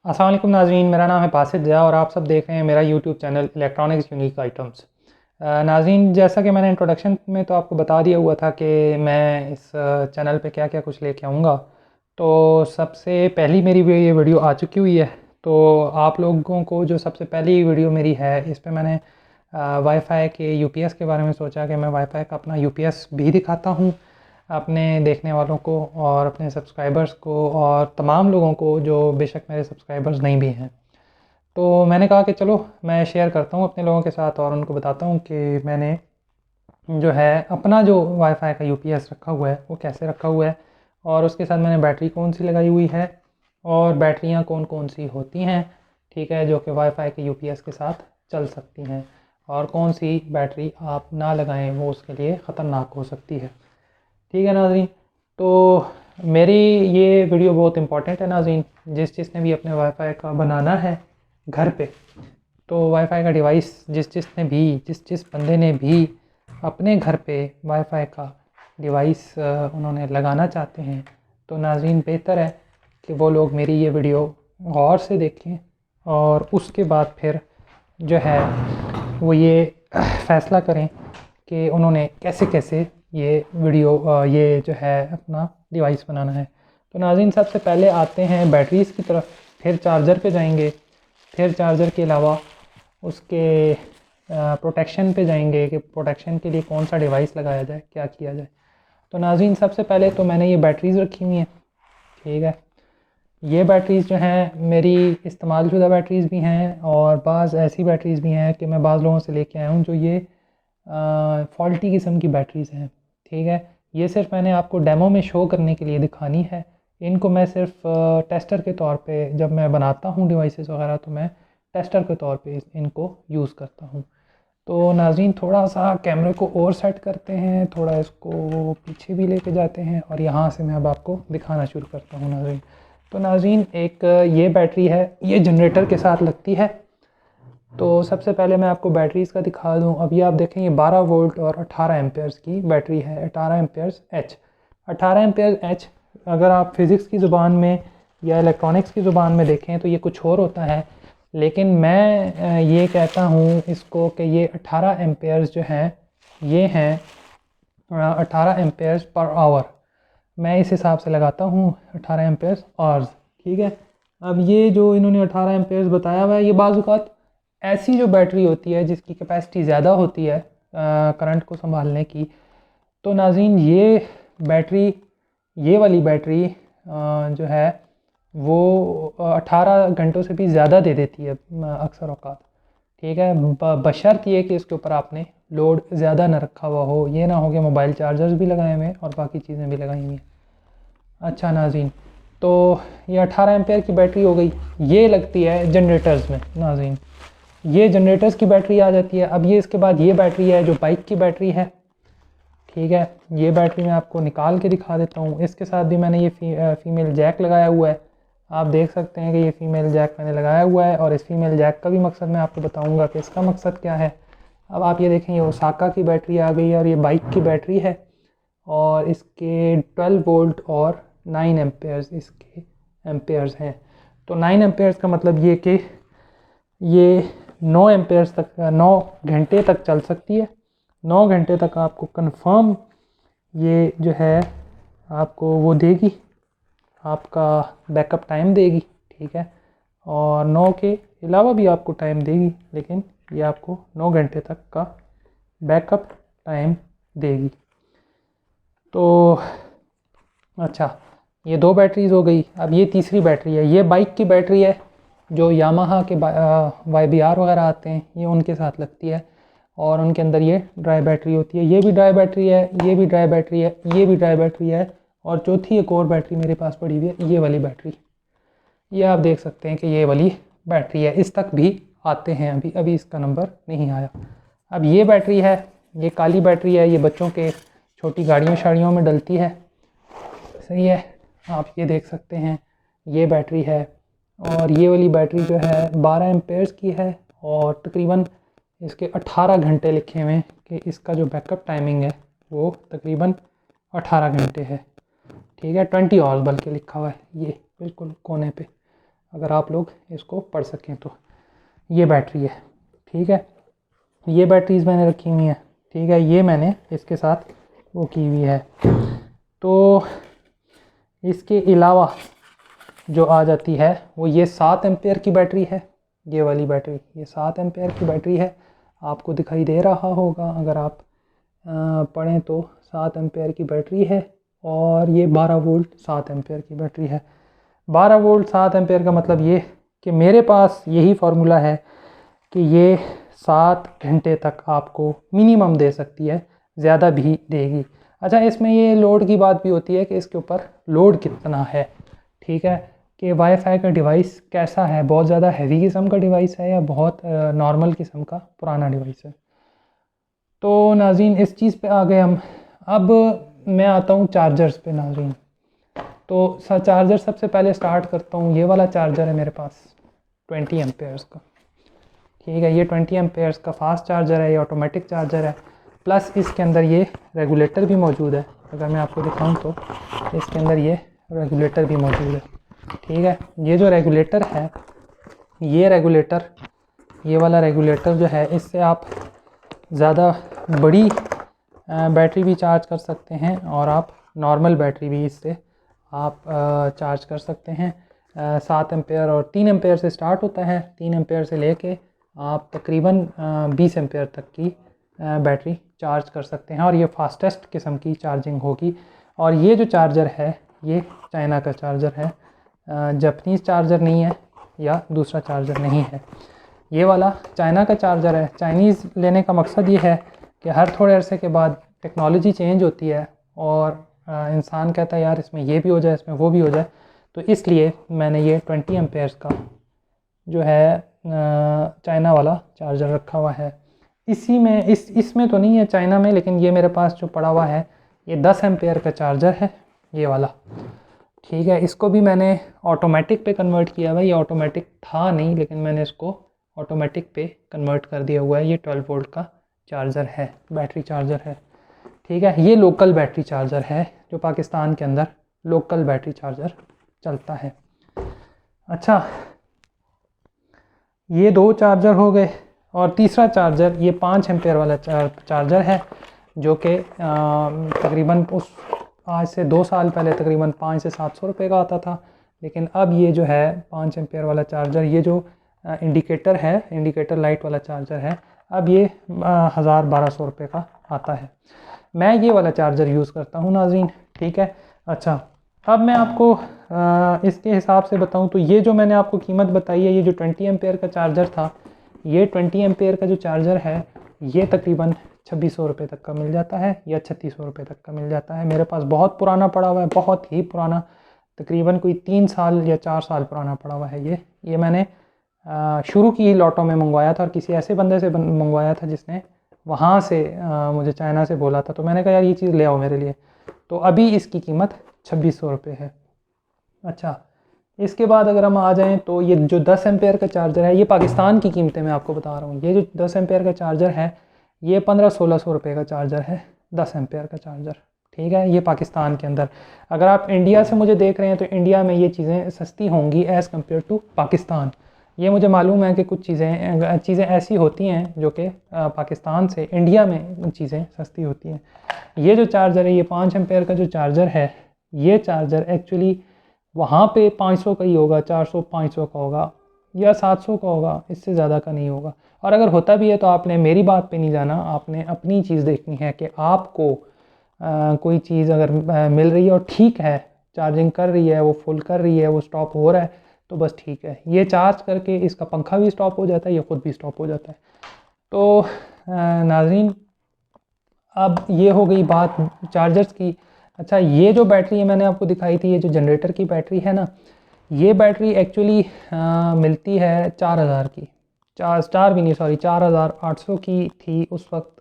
अस्सलाम वालेकुम नाज़रीन, मेरा नाम है बासित ज़िया और आप सब देख रहे हैं मेरा YouTube channel electronics unique items. नाज़रीन, जैसा कि मैंने इंट्रोडक्शन में तो आपको बता दिया हुआ था कि मैं इस चैनल पे क्या क्या कुछ लेके आऊँगा। तो सबसे पहली मेरी ये वीडियो आ चुकी हुई है। तो आप लोगों को जो सबसे पहली वीडियो मेरी है, इस पे मैंने वाईफ़ाई के यूपीएस के बारे में सोचा कि मैं वाईफ़ाई का अपना यूपीएस भी दिखाता हूँ अपने देखने वालों को और अपने सब्सक्राइबर्स को और तमाम लोगों को जो बेशक मेरे सब्सक्राइबर्स नहीं भी हैं। तो मैंने कहा कि चलो मैं शेयर करता हूँ अपने लोगों के साथ और उनको बताता हूँ कि मैंने जो है अपना जो वाईफ़ाई का यूपीएस रखा हुआ है वो कैसे रखा हुआ है, और उसके साथ मैंने बैटरी कौन सी लगाई हुई है और बैटरियाँ कौन कौन सी होती हैं, ठीक है, जो कि वाईफ़ाई के यूपीएस के साथ चल सकती हैं, और कौन सी बैटरी आप ना लगाएं वो उसके लिए ख़तरनाक हो सकती है। ठीक है नाज़रीन, तो मेरी ये वीडियो बहुत इंपॉर्टेंट है नाज़रीन। जिसने भी अपने वाईफ़ाई का बनाना है घर पे, तो वाईफ़ाई का डिवाइस जिस बंदे ने भी अपने घर पे वाईफ़ाई का डिवाइस उन्होंने लगाना चाहते हैं, तो नाज़रीन बेहतर है कि वो लोग मेरी ये वीडियो गौर से देखें और उसके बाद फिर जो है वो ये फ़ैसला करें कि उन्होंने कैसे कैसे ये वीडियो ये जो है अपना डिवाइस बनाना है। तो नाज़रीन, सबसे पहले आते हैं बैटरीज़ की तरफ, फिर चार्जर पे जाएंगे, फिर चार्जर के अलावा उसके प्रोटेक्शन पे जाएंगे कि प्रोटेक्शन के लिए कौन सा डिवाइस लगाया जाए, क्या किया जाए। तो नाज़रीन, सबसे पहले तो मैंने ये बैटरीज़ रखी हुई हैं, ठीक है। ये बैटरीज़ जो हैं मेरी इस्तेमाल शुदा बैटरीज़ भी हैं और बाज़ ऐसी बैटरीज़ भी हैं कि मैं बाज़ लोगों से लेके आया हूँ जो ये फॉल्टी किस्म की बैटरीज़ हैं, ठीक है। ये सिर्फ मैंने आपको डेमो में शो करने के लिए दिखानी है। इनको मैं सिर्फ टेस्टर के तौर पे जब मैं बनाता हूँ डिवाइसेस वगैरह, तो मैं टेस्टर के तौर पे इनको यूज़ करता हूँ। तो नाज़रीन, थोड़ा सा कैमरे को और सेट करते हैं, थोड़ा इसको पीछे भी लेके जाते हैं और यहाँ से मैं अब आपको दिखाना शुरू करता हूँ नाज़रीन। तो नाज़रीन, एक ये बैटरी है, ये जनरेटर के साथ लगती है। तो सबसे पहले मैं आपको बैटरीज़ का दिखा दूँ। अभी आप देखें ये 12 वोल्ट और 18 एम्पेयर्स की बैटरी है, 18 एम्पेयर्स एच। 18 एम्पेयर्स एच अगर आप फिज़िक्स की ज़ुबान में या इलेक्ट्रॉनिक्स की ज़ुबान में देखें तो ये कुछ और होता है, लेकिन मैं ये कहता हूँ इसको कि ये 18 एम्पेयर्स जो हैं ये हैं 18 एम्पेयर्स पर आवर। मैं इस हिसाब से लगाता हूँ 18 एम्पेयर्स आवर्स, ठीक है। अब ये जो इन्होंने 18 एम्पेयर्स बताया हुआ है, ये बाज़ औक़ात ऐसी जो बैटरी होती है जिसकी कैपेसिटी ज़्यादा होती है करंट को संभालने की, तो नाज़रीन ये बैटरी, ये वाली बैटरी जो है वो 18 घंटों से भी ज़्यादा दे देती है अक्सर औक़ात, ठीक है। बशर्त ये कि इसके ऊपर आपने लोड ज़्यादा ना रखा हुआ हो, ये ना हो कि मोबाइल चार्जर्स भी लगाए हुए हैं और बाकी चीज़ें भी लगाई हुई हैं। अच्छा नाज़रीन, तो ये 18 एम्पेयर की बैटरी हो गई, ये लगती है जनरेटर्स में नाज़रीन। ये जनरेटर्स की बैटरी आ जाती है। अब ये इसके बाद ये बैटरी है जो बाइक की बैटरी है, ठीक है। ये बैटरी मैं आपको निकाल के दिखा देता हूँ। इसके साथ भी मैंने ये फीमेल जैक लगाया हुआ है। आप देख सकते हैं कि ये फीमेल जैक मैंने लगाया हुआ है और इस फीमेल जैक का भी मकसद मैं आपको बताऊँगा कि इसका मकसद क्या है। अब आप ये देखें, ये ओसाका की बैटरी आ गई है और ये बाइक की बैटरी है और इसके 12 वोल्ट और 9 एम्पेयर्स इसके एम्पेयर्स हैं। तो 9 एम्पेयर्स का मतलब ये कि ये 9 एम्पेयर्स तक 9 घंटे तक चल सकती है। 9 घंटे तक आपको कंफर्म ये जो है आपको वो देगी, आपका बैकअप टाइम देगी, ठीक है। और 9 के अलावा भी आपको टाइम देगी, लेकिन ये आपको 9 घंटे तक का बैकअप टाइम देगी। तो अच्छा, ये 2 बैटरीज़ हो गई। अब ये तीसरी बैटरी है, ये बाइक की बैटरी है जो यामाहा के YBR वगैरह आते हैं, ये उनके साथ लगती है और उनके अंदर ये ड्राई बैटरी होती है। ये भी ड्राई बैटरी है, ये भी ड्राई बैटरी है, ये भी ड्राई बैटरी है और चौथी एक और बैटरी मेरे पास पड़ी हुई है, ये वाली बैटरी। ये आप देख सकते हैं कि ये वाली बैटरी है, इस तक भी आते हैं। अभी अभी इसका नंबर नहीं आया। अब ये बैटरी है, ये काली बैटरी है, ये बच्चों के छोटी गाड़ियों शाड़ियों में डलती है, सही है। आप ये देख सकते हैं, ये बैटरी है और ये वाली बैटरी जो है 12 एम्पेयर्स की है और तकरीबन इसके 18 घंटे लिखे हुए हैं कि इसका जो बैकअप टाइमिंग है वो तकरीबन 18 घंटे है, ठीक है। 20 आवर्स बल्कि लिखा हुआ है ये बिल्कुल कोने पे। अगर आप लोग इसको पढ़ सकें तो। ये बैटरी है, ठीक है, ये बैटरीज़ मैंने रखी हुई हैं, ठीक है, ये मैंने इसके साथ वो की हुई है। तो इसके अलावा जो आ जाती है वो ये 7 एम्पेयर की बैटरी है। ये वाली बैटरी, ये 7 एम्पेयर की बैटरी है, आपको दिखाई दे रहा होगा अगर आप पढ़ें तो। 7 एम्पेयर की बैटरी है और ये 12 वोल्ट 7 एम्पेयर की बैटरी है। 12 वोल्ट 7 एम्पेयर का मतलब ये कि मेरे पास यही फार्मूला है कि ये 7 घंटे तक आपको मिनिमम दे सकती है, ज़्यादा भी देगी। अच्छा, इसमें ये लोड की बात भी होती है कि इसके ऊपर लोड कितना है, ठीक है, कि वाईफाई का डिवाइस कैसा है, बहुत ज़्यादा हैवी किस्म का डिवाइस है या बहुत नॉर्मल किस्म का पुराना डिवाइस है। तो नाज़रीन इस चीज़ पे आ गए हम। अब मैं आता हूँ चार्जर्स पे नाज़रीन। तो चार्जर सबसे पहले स्टार्ट करता हूँ, ये वाला चार्जर है मेरे पास 20 एम्पेयर्स का, ठीक है, ये 20 एम्पेयर्स का फास्ट चार्जर है, ये ऑटोमेटिक चार्जर है। प्लस इसके अंदर ये रेगुलेटर भी मौजूद है, अगर मैं आपको दिखाऊं तो इसके अंदर ये रेगुलेटर भी मौजूद है, ठीक है। ये जो रेगुलेटर है, ये रेगुलेटर, ये वाला रेगुलेटर जो है, इससे आप ज़्यादा बड़ी बैटरी भी चार्ज कर सकते हैं और आप नॉर्मल बैटरी भी इससे आप चार्ज कर सकते हैं। 7 एम्पेयर और 3 एम्पेयर से स्टार्ट होता है, 3 एम्पेयर से लेके आप तकरीबन 20 एम्पेयर तक की बैटरी चार्ज कर सकते हैं और ये फास्टेस्ट किस्म की चार्जिंग होगी। और ये जो चार्जर है ये चाइना का चार्जर है, जापानीज़ चार्जर नहीं है या दूसरा चार्जर नहीं है, ये वाला चाइना का चार्जर है। चाइनीज़ लेने का मकसद ये है कि हर थोड़े अरसे के बाद टेक्नोलॉजी चेंज होती है और इंसान कहता है यार इसमें ये भी हो जाए, इसमें वो भी हो जाए, तो इसलिए मैंने ये 20 एम्पेयर्स का जो है चाइना वाला चार्जर रखा हुआ है। इसी में इसमें तो नहीं है चाइना में, लेकिन ये मेरे पास जो पड़ा हुआ है ये 10 एम्पेयर का चार्जर है, ये वाला, ठीक है। इसको भी मैंने ऑटोमेटिक पे कन्वर्ट किया हुआ है, ये ऑटोमेटिक था नहीं लेकिन मैंने इसको ऑटोमेटिक पे कन्वर्ट कर दिया हुआ है। ये 12 वोल्ट का चार्जर है, बैटरी चार्जर है, ठीक है। ये लोकल बैटरी चार्जर है जो पाकिस्तान के अंदर लोकल बैटरी चार्जर चलता है। अच्छा, ये 2 चार्जर हो गए और तीसरा चार्जर ये 5 एम्पेयर वाला चार्जर है जो कि तकरीबन उस आज से 2 साल पहले तकरीबन 500 से 700 रुपये का आता था, लेकिन अब ये जो है 5 एम्पेयर वाला चार्जर, ये जो इंडिकेटर है, इंडिकेटर लाइट वाला चार्जर है, अब ये 1000-1200 रुपये का आता है। मैं ये वाला चार्जर यूज़ करता हूँ नाज़रीन, ठीक है। अच्छा, अब मैं आपको इसके हिसाब से बताऊँ तो ये जो मैंने आपको कीमत बताई है, ये जो 20 एम्पेयर का चार्जर था, ये 20 एम्पेयर का जो चार्जर है ये तकरीबन 2600 रुपये तक का मिल जाता है या 3600 रुपये तक का मिल जाता है। मेरे पास बहुत पुराना पड़ा हुआ है, बहुत ही पुराना, तकरीबन कोई 3 साल या 4 साल पुराना पड़ा हुआ है। ये मैंने शुरू की लॉटों में मंगवाया था और किसी ऐसे बंदे से मंगवाया था जिसने वहाँ से मुझे चाइना से बोला था, तो मैंने कहा यार ये चीज़ ले आओ मेरे लिए, तो अभी इसकी कीमत 2600 रुपये है। अच्छा, इसके बाद अगर हम आ जाएं तो ये जो 10 एम्पेयर का चार्जर है, ये पाकिस्तान की कीमतें मैं आपको बता रहा हूँ, ये जो 10 एम्पेयर का चार्जर है ये 1500-1600 रुपये का चार्जर है, 10 एम्पेयर का चार्जर, ठीक है, ये पाकिस्तान के अंदर। अगर आप इंडिया से मुझे देख रहे हैं तो इंडिया में ये चीज़ें सस्ती होंगी एज़ कम्पेयर टू पाकिस्तान। ये मुझे मालूम है कि कुछ चीज़ें ऐसी होती हैं जो कि पाकिस्तान से इंडिया में चीज़ें सस्ती होती हैं। ये जो चार्जर है, ये 5 एम्पेयर का जो चार्जर है, ये चार्जर एक्चुअली वहाँ पे 500 का ही होगा, 400-500 का होगा या 700 का होगा, इससे ज़्यादा का नहीं होगा। और अगर होता भी है तो आपने मेरी बात पे नहीं जाना, आपने अपनी चीज़ देखनी है कि आपको कोई चीज़ अगर मिल रही है और ठीक है, चार्जिंग कर रही है, वो फुल कर रही है, वो स्टॉप हो रहा है, तो बस ठीक है। ये चार्ज करके इसका पंखा भी स्टॉप हो जाता है, ये ख़ुद भी स्टॉप हो जाता है। तो नाज़रीन, अब ये हो गई बात चार्जर्स की। अच्छा, ये जो बैटरी है मैंने आपको दिखाई थी, ये जो जनरेटर की बैटरी है ना, ये बैटरी एक्चुअली मिलती है 4000 की, 4 भी नहीं, सॉरी 4800 की थी उस वक्त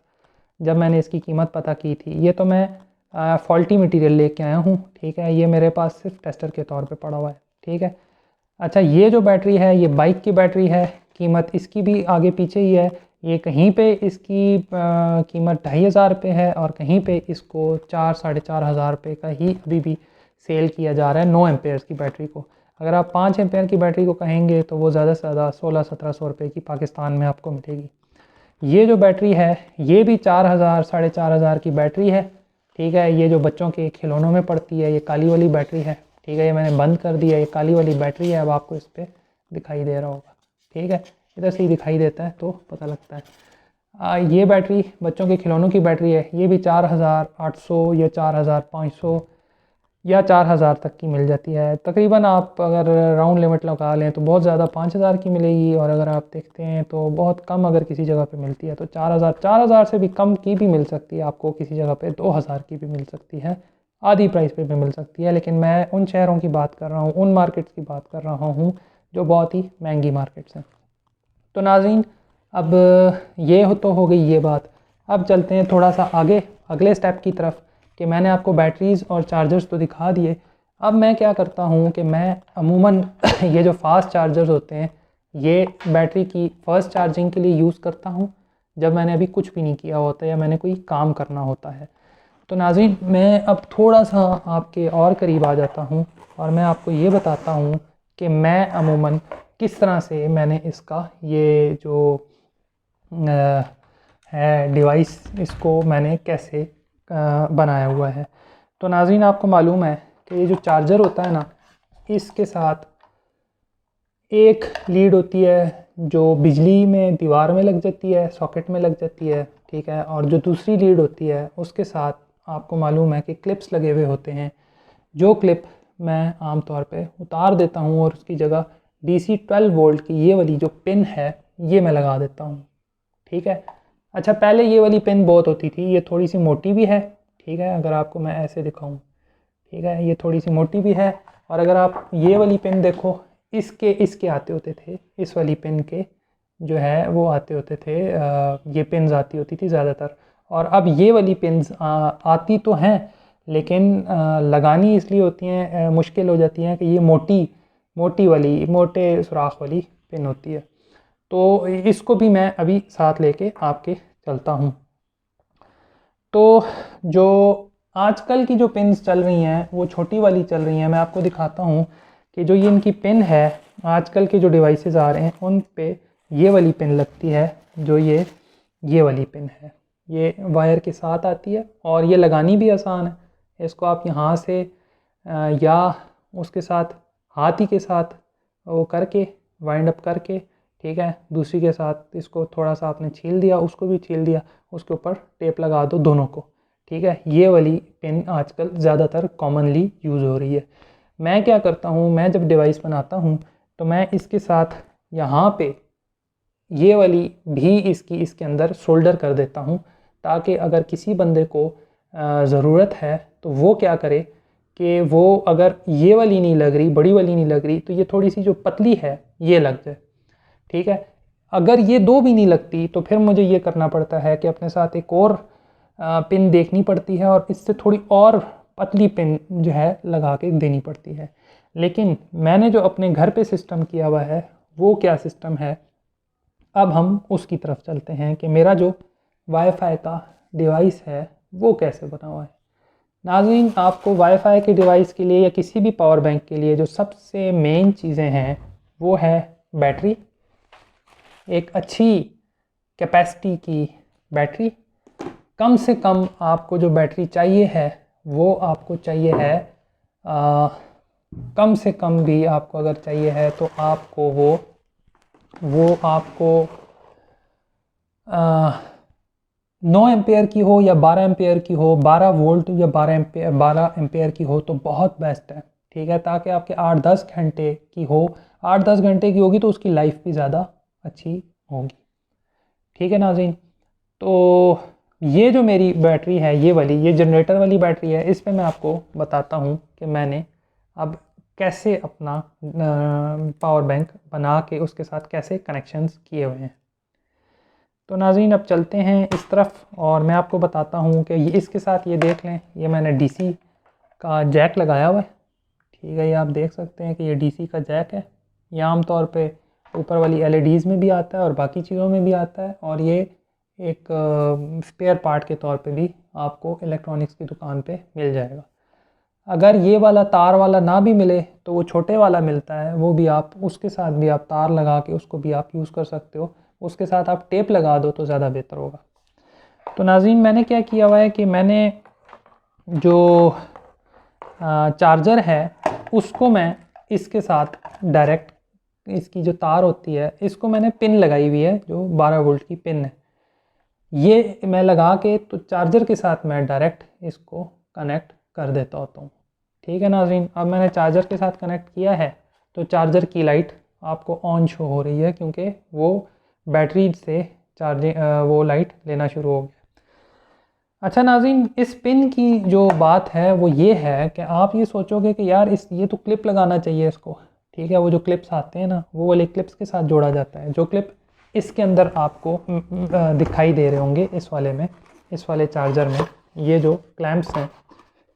जब मैंने इसकी कीमत पता की थी। ये तो मैं फॉल्टी मटेरियल लेके आया हूँ, ठीक है, ये मेरे पास सिर्फ टेस्टर के तौर पे पड़ा हुआ है, ठीक है। अच्छा, ये जो बैटरी है ये बाइक की बैटरी है, कीमत इसकी भी आगे पीछे ही है। ये कहीं पे इसकी कीमत 2500 रुपये है और कहीं पे इसको 4-4.5 हज़ार रुपये का ही अभी भी सेल किया जा रहा है 9 एम्पेयर्स की बैटरी को। अगर आप 5 एम्पेयर की बैटरी को कहेंगे तो वो ज़्यादा से ज़्यादा 1600-1700 रुपये की पाकिस्तान में आपको मिलेगी। ये जो बैटरी है ये भी 4000 4500 की बैटरी है, ठीक है। ये जो बच्चों के खिलौनों में पड़ती है, ये काली वाली बैटरी है, ठीक है। ये मैंने बंद कर दिया, ये काली वाली बैटरी है। अब आपको इस पर दिखाई दे रहा होगा, ठीक है, इधर से ही दिखाई देता है तो पता लगता है। ये बैटरी बच्चों के खिलौनों की बैटरी है। ये भी 4800 या 4500 या 4000 तक की मिल जाती है तकरीबन। आप अगर राउंड लिमिट लगा लें तो बहुत ज़्यादा 5000 की मिलेगी, और अगर आप देखते हैं तो बहुत कम अगर किसी जगह पे मिलती है तो 4000 से भी कम की भी मिल सकती है आपको, किसी जगह पे 2000 की भी मिल सकती है, आधी प्राइस पे भी मिल सकती है। लेकिन मैं उन शहरों की बात कर रहा हूँ, उन मार्केट्स की बात कर रहा हूँ जो बहुत ही महंगी मार्केट्स हैं। तो नाज़रीन, अब ये तो हो गई ये बात। अब चलते हैं थोड़ा सा आगे अगले स्टेप की तरफ कि मैंने आपको बैटरीज़ और चार्जर्स तो दिखा दिए। अब मैं क्या करता हूँ कि मैं अमूमन ये जो फास्ट चार्जर्स होते हैं ये बैटरी की फ़र्स्ट चार्जिंग के लिए यूज़ करता हूँ जब मैंने अभी कुछ भी नहीं किया होता या मैंने कोई काम करना होता है। तो नाज़रीन, मैं अब थोड़ा सा आपके और करीब आ जाता हूँ और मैं आपको ये बताता हूँ कि मैं अमूमन किस तरह से मैंने इसका ये जो है डिवाइस, इसको मैंने कैसे बनाया हुआ है। तो नाज़रीन, आपको मालूम है कि ये जो चार्जर होता है ना, इसके साथ एक लीड होती है जो बिजली में दीवार में लग जाती है, सॉकेट में लग जाती है, ठीक है। और जो दूसरी लीड होती है उसके साथ आपको मालूम है कि क्लिप्स लगे हुए होते हैं, जो क्लिप मैं आम तौर पे उतार देता हूँ और उसकी जगह DC 12 वोल्ट की ये वाली जो पिन है ये मैं लगा देता हूँ, ठीक है। अच्छा, पहले ये वाली पिन बहुत होती थी, ये थोड़ी सी मोटी भी है, ठीक है। अगर आपको मैं ऐसे दिखाऊं, ठीक है, ये थोड़ी सी मोटी भी है। और अगर आप ये वाली पिन देखो, इसके इसके आते होते थे, इस वाली पिन के जो है वो आते होते थे, ये पिन्स आती होती थी ज़्यादातर। और अब ये वाली पिन्स आती तो हैं लेकिन लगानी इसलिए होती हैं, मुश्किल हो जाती हैं कि ये मोटी वाली, मोटे सुराख वाली पिन होती है। तो इसको भी मैं अभी साथ लेके आपके चलता हूँ। तो जो आजकल की जो पिन्स चल रही हैं वो छोटी वाली चल रही हैं। मैं आपको दिखाता हूँ कि जो ये इनकी पिन है, आजकल के जो डिवाइसेस आ रहे हैं उन पे ये वाली पिन लगती है, जो ये वाली पिन है। ये वायर के साथ आती है और ये लगानी भी आसान है। इसको आप यहाँ से या उसके साथ हाथ ही के साथ वो करके वाइंड अप करके, ठीक है, दूसरी के साथ इसको थोड़ा सा आपने छील दिया, उसको भी छील दिया, उसके ऊपर टेप लगा दो दोनों को, ठीक है। ये वाली पिन आजकल ज़्यादातर कॉमनली यूज़ हो रही है। मैं क्या करता हूँ, मैं जब डिवाइस बनाता हूँ तो मैं इसके साथ यहाँ पे ये वाली भी इसके अंदर सोल्डर कर देता हूँ, ताकि अगर किसी बंदे को ज़रूरत है तो वो क्या करे कि वो अगर ये वाली नहीं लग रही, बड़ी वाली नहीं लग रही, तो ये थोड़ी सी जो पतली है ये लग जाए, ठीक है। अगर ये दो भी नहीं लगती तो फिर मुझे ये करना पड़ता है कि अपने साथ एक और पिन देखनी पड़ती है और इससे थोड़ी और पतली पिन जो है लगा के देनी पड़ती है। लेकिन मैंने जो अपने घर पे सिस्टम किया हुआ है वो क्या सिस्टम है, अब हम उसकी तरफ चलते हैं कि मेरा जो वाईफाई का डिवाइस है वो कैसे बना हुआ है। नाज़रीन, आपको वाईफाई के डिवाइस के लिए या किसी भी पावर बैंक के लिए जो सबसे मेन चीज़ें हैं वो है बैटरी, एक अच्छी कैपेसिटी की बैटरी। कम से कम आपको जो बैटरी चाहिए है वो आपको चाहिए है, कम से कम भी आपको अगर चाहिए है तो आपको वो आपको 9 एम्पेयर की हो या 12 एम्पेयर की हो, 12 वोल्ट या 12 एम्पेयर की हो तो बहुत बेस्ट है, ठीक है। ताकि आपके 8-10 घंटे की हो, 8-10 घंटे की होगी तो उसकी लाइफ भी ज़्यादा अच्छी होगी, ठीक है नाज़रीन। तो ये जो मेरी बैटरी है ये वाली, ये जनरेटर वाली बैटरी है, इस पे मैं आपको बताता हूँ कि मैंने अब कैसे अपना पावर बैंक बना के उसके साथ कैसे कनेक्शंस किए हुए हैं। तो नाज़रीन, अब चलते हैं इस तरफ और मैं आपको बताता हूँ कि ये इसके साथ ये देख लें, ये मैंने DC का जैक लगाया हुआ है, ठीक है। ये आप देख सकते हैं कि ये DC का जैक है। ये आम तौर पे ऊपर वाली LEDs में भी आता है और बाकी चीज़ों में भी आता है, और ये एक स्पेयर पार्ट के तौर पे भी आपको इलेक्ट्रॉनिक्स की दुकान पे मिल जाएगा। अगर ये वाला तार वाला ना भी मिले तो वो छोटे वाला मिलता है, वो भी आप उसके साथ भी आप तार लगा के उसको भी आप यूज़ कर सकते हो। उसके साथ आप टेप लगा दो तो ज़्यादा बेहतर होगा। तो नाज़रीन मैंने क्या किया हुआ है कि मैंने जो चार्जर है उसको मैं इसके साथ डायरेक्ट, इसकी जो तार होती है इसको मैंने पिन लगाई हुई है, जो 12 वोल्ट की पिन है, ये मैं लगा के तो चार्जर के साथ मैं डायरेक्ट इसको कनेक्ट कर देता होता हूँ। ठीक है नाज़रीन, अब मैंने चार्जर के साथ कनेक्ट किया है तो चार्जर की लाइट आपको ऑन शो हो रही है, क्योंकि वो बैटरी से चार्जिंग वो लाइट लेना शुरू हो गया। अच्छा नाज़रीन, इस पिन की जो बात है वो ये है कि आप ये सोचोगे कि यार ये तो क्लिप लगाना चाहिए इसको। ठीक है, वो जो क्लिप्स आते हैं ना, वो वाले क्लिप्स के साथ जोड़ा जाता है। जो क्लिप इसके अंदर आपको दिखाई दे रहे होंगे इस वाले में, इस वाले चार्जर में, ये जो क्लैंप्स हैं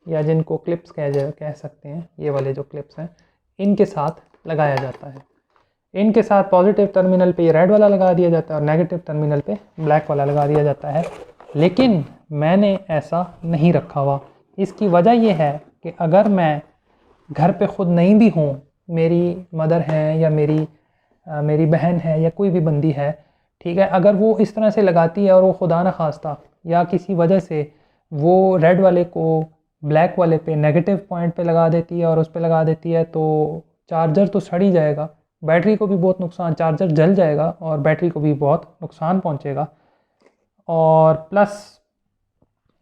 या जिनको क्लिप्स कह सकते हैं, ये वाले जो क्लिप्स हैं इनके साथ लगाया जाता है। इनके साथ पॉजिटिव टर्मिनल पे ये रेड वाला लगा दिया जाता है और नेगेटिव टर्मिनल पे ब्लैक वाला लगा दिया जाता है। लेकिन मैंने ऐसा नहीं रखा हुआ। इसकी वजह यह है कि अगर मैं घर पे ख़ुद नहीं भी हूँ, मेरी मदर है या मेरी बहन है या कोई भी बंदी है, ठीक है, अगर वो इस तरह से लगाती है और वो खुदा न खास्ता या किसी वजह से वो रेड वाले को ब्लैक वाले पे नेगेटिव पॉइंट पे लगा देती है और उस पे लगा देती है, तो चार्जर तो सड़ ही जाएगा, बैटरी को भी बहुत नुकसान, चार्जर जल जाएगा और बैटरी को भी बहुत नुकसान पहुंचेगा। और प्लस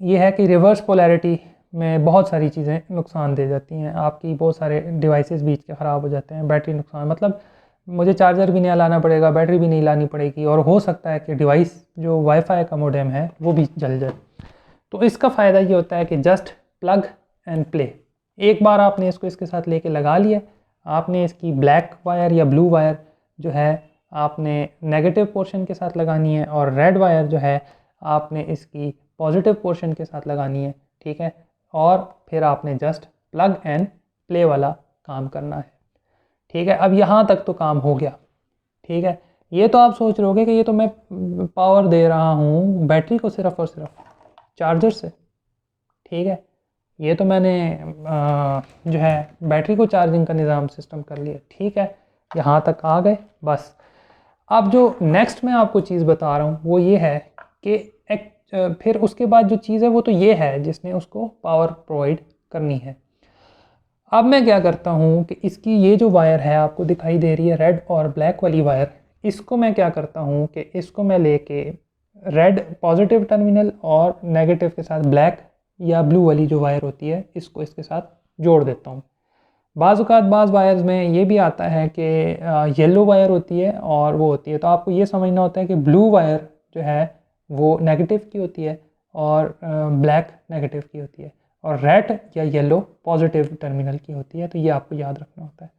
ये है कि रिवर्स पोलैरिटी में बहुत सारी चीज़ें नुकसान दे जाती हैं, आपकी बहुत सारे डिवाइसेस बीच के ख़राब हो जाते हैं, बैटरी नुकसान, मतलब मुझे चार्जर भी नहीं लाना पड़ेगा, बैटरी भी नहीं लानी पड़ेगी, और हो सकता है कि डिवाइस जो वाईफाई का मोडेम है वो भी जल जाए। तो इसका फ़ायदा ये होता है कि जस्ट प्लग एंड प्ले। एक बार आपने इसको इसके साथ लेके लगा लिया, आपने इसकी ब्लैक वायर या ब्लू वायर जो है आपने नेगेटिव पोर्शन के साथ लगानी है और रेड वायर जो है आपने इसकी पॉजिटिव पोर्शन के साथ लगानी है। ठीक है, और फिर आपने जस्ट प्लग एंड प्ले वाला काम करना है। ठीक है, अब यहाँ तक तो काम हो गया। ठीक है, ये तो आप सोच रहे होगे कि ये तो मैं पावर दे रहा हूँ बैटरी को सिर्फ और सिर्फ चार्जर से। ठीक है, ये तो मैंने जो है बैटरी को चार्जिंग का निज़ाम सिस्टम कर लिया। ठीक है, यहाँ तक आ गए बस। अब जो नेक्स्ट मैं आपको चीज़ बता रहा हूँ वो ये है कि फिर उसके बाद जो चीज़ है वो तो ये है जिसने उसको पावर प्रोवाइड करनी है। अब मैं क्या करता हूँ कि इसकी ये जो वायर है आपको दिखाई दे रही है रेड और ब्लैक वाली वायर, इसको मैं क्या करता हूँ कि इसको मैं लेके रेड पॉजिटिव टर्मिनल और नेगेटिव के साथ ब्लैक या ब्लू वाली जो वायर होती है इसको इसके साथ जोड़ देता हूँ। बाज़ वायर्स में ये भी आता है कि येलो वायर होती है और वो होती है, तो आपको ये समझना होता है कि ब्लू वायर जो है वो नेगेटिव की होती है और ब्लैक नेगेटिव की होती है और रेड या येलो पॉजिटिव टर्मिनल की होती है। तो ये आपको याद रखना होता है।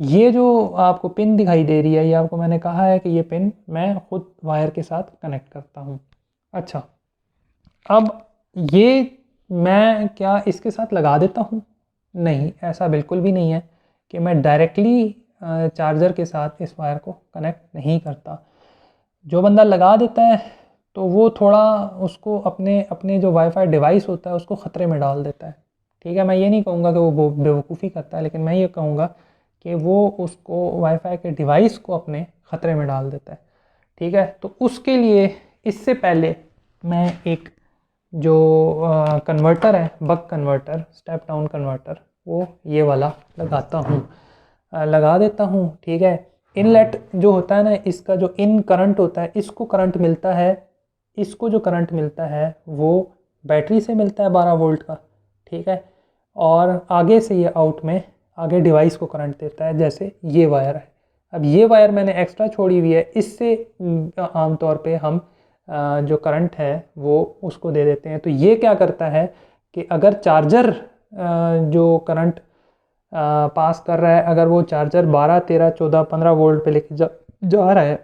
ये जो आपको पिन दिखाई दे रही है, ये आपको मैंने कहा है कि ये पिन मैं खुद वायर के साथ कनेक्ट करता हूँ। अच्छा, अब ये मैं क्या इसके साथ लगा देता हूँ? नहीं, ऐसा बिल्कुल भी नहीं है कि मैं डायरेक्टली चार्जर के साथ इस वायर को कनेक्ट नहीं करता। जो बंदा लगा देता है तो वो थोड़ा उसको अपने जो वाईफाई डिवाइस होता है उसको ख़तरे में डाल देता है। ठीक है, मैं ये नहीं कहूँगा कि वो बेवकूफ़ी करता है, लेकिन मैं ये कहूँगा कि वो उसको वाईफाई के डिवाइस को अपने ख़तरे में डाल देता है। ठीक है, तो उसके लिए इससे पहले मैं एक जो कन्वर्टर है, buck converter, step down converter, वो ये वाला लगाता हूँ, लगा देता हूँ। ठीक है, इनलेट जो होता है ना, इसका जो इन करंट होता है, इसको करंट मिलता है, इसको जो करंट मिलता है वो बैटरी से मिलता है 12 वोल्ट का। ठीक है, और आगे से ये आउट में आगे डिवाइस को करंट देता है, जैसे ये वायर है। अब ये वायर मैंने एक्स्ट्रा छोड़ी हुई है, इससे आमतौर पे हम जो करंट है वो उसको दे देते हैं। तो ये क्या करता है कि अगर चार्जर जो करंट पास कर रहा है, अगर वो चार्जर 12, 13, 14, 15 वोल्ट पे लेके जा रहा है,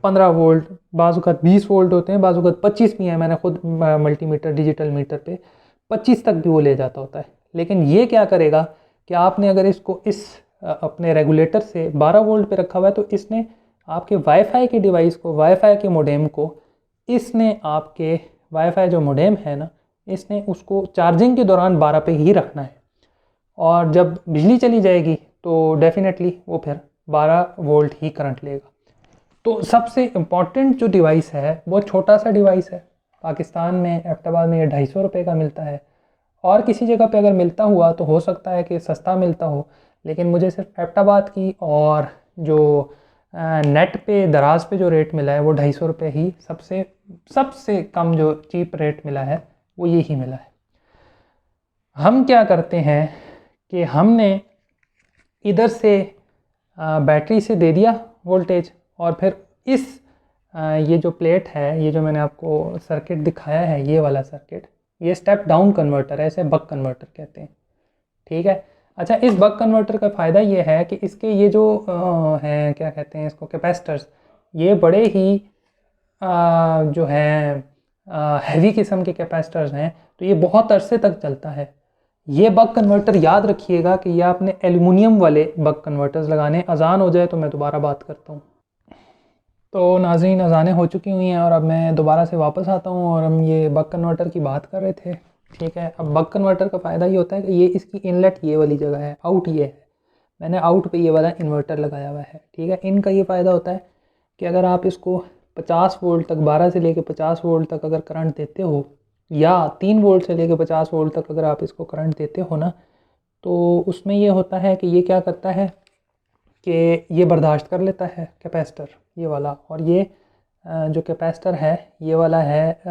15 वोल्ट, बाज़-औक़ात 20 वोल्ट होते हैं, बाज़-औक़ात 25 भी हैं, मैंने खुद मल्टीमीटर डिजिटल मीटर पे 25 तक भी वो ले जाता होता है। लेकिन ये क्या करेगा कि आपने अगर इसको इस अपने रेगुलेटर से 12 वोल्ट पे रखा हुआ है, तो इसने आपके वाईफाई के डिवाइस को, वाईफाई के मोडेम को, इसने आपके वाईफाई जो मोडेम है ना इसने उसको चार्जिंग के दौरान 12 पे ही रखना है, और जब बिजली चली जाएगी तो डेफिनेटली वो फिर 12 वोल्ट ही करंट लेगा। तो सबसे इम्पॉर्टेंट जो डिवाइस है वो छोटा सा डिवाइस है। पाकिस्तान में एबटाबाद में ये 250 रुपये का मिलता है, और किसी जगह पे अगर मिलता हुआ तो हो सकता है कि सस्ता मिलता हो, लेकिन मुझे सिर्फ एबटाबाद की और जो नेट पे दराज पे जो रेट मिला है वो 250 रुपये ही सबसे सबसे कम जो चीप रेट मिला है वो ये ही मिला है। हम क्या करते हैं कि हमने इधर से बैटरी से दे दिया वोल्टेज, और फिर इस ये जो प्लेट है, ये जो मैंने आपको सर्किट दिखाया है, ये वाला सर्किट, ये स्टेप डाउन कन्वर्टर है, इसे बक कन्वर्टर कहते हैं। ठीक है। अच्छा, इस बक कन्वर्टर का फ़ायदा ये है कि इसके ये जो हैं, क्या कहते हैं इसको, कैपेसिटर्स, ये बड़े ही जो हैं हैवी किस्म के कैपेसिटर्स हैं, तो ये बहुत अरसे तक चलता है। ये बक कन्वर्टर याद रखिएगा कि ये आपने एल्युमिनियम वाले बक कन्वर्टर्स लगाने। अजान हो जाए तो मैं दोबारा बात करता हूँ। तो नाज़रीन, अज़ानें हो चुकी हुई हैं और अब मैं दोबारा से वापस आता हूँ, और हम ये बक कन्वर्टर की बात कर रहे थे। ठीक है। अब बक कन्वर्टर का फ़ायदा ये होता है कि ये इसकी इनलेट ये वाली जगह है, आउट ये है, मैंने आउट पे ये वाला इन्वर्टर लगाया हुआ है। ठीक है। इनका ये फ़ायदा होता है कि अगर आप इसको 50 वोल्ट तक, 12 से लेकर 50 वोल्ट तक अगर करंट देते हो, या 3 वोल्ट से लेकर 50 वोल्ट तक अगर आप इसको करंट देते हो ना, तो उसमें ये होता है कि ये क्या करता है कि ये बर्दाश्त कर लेता है कैपेसिटर ये वाला। और ये जो कैपेसिटर है ये वाला है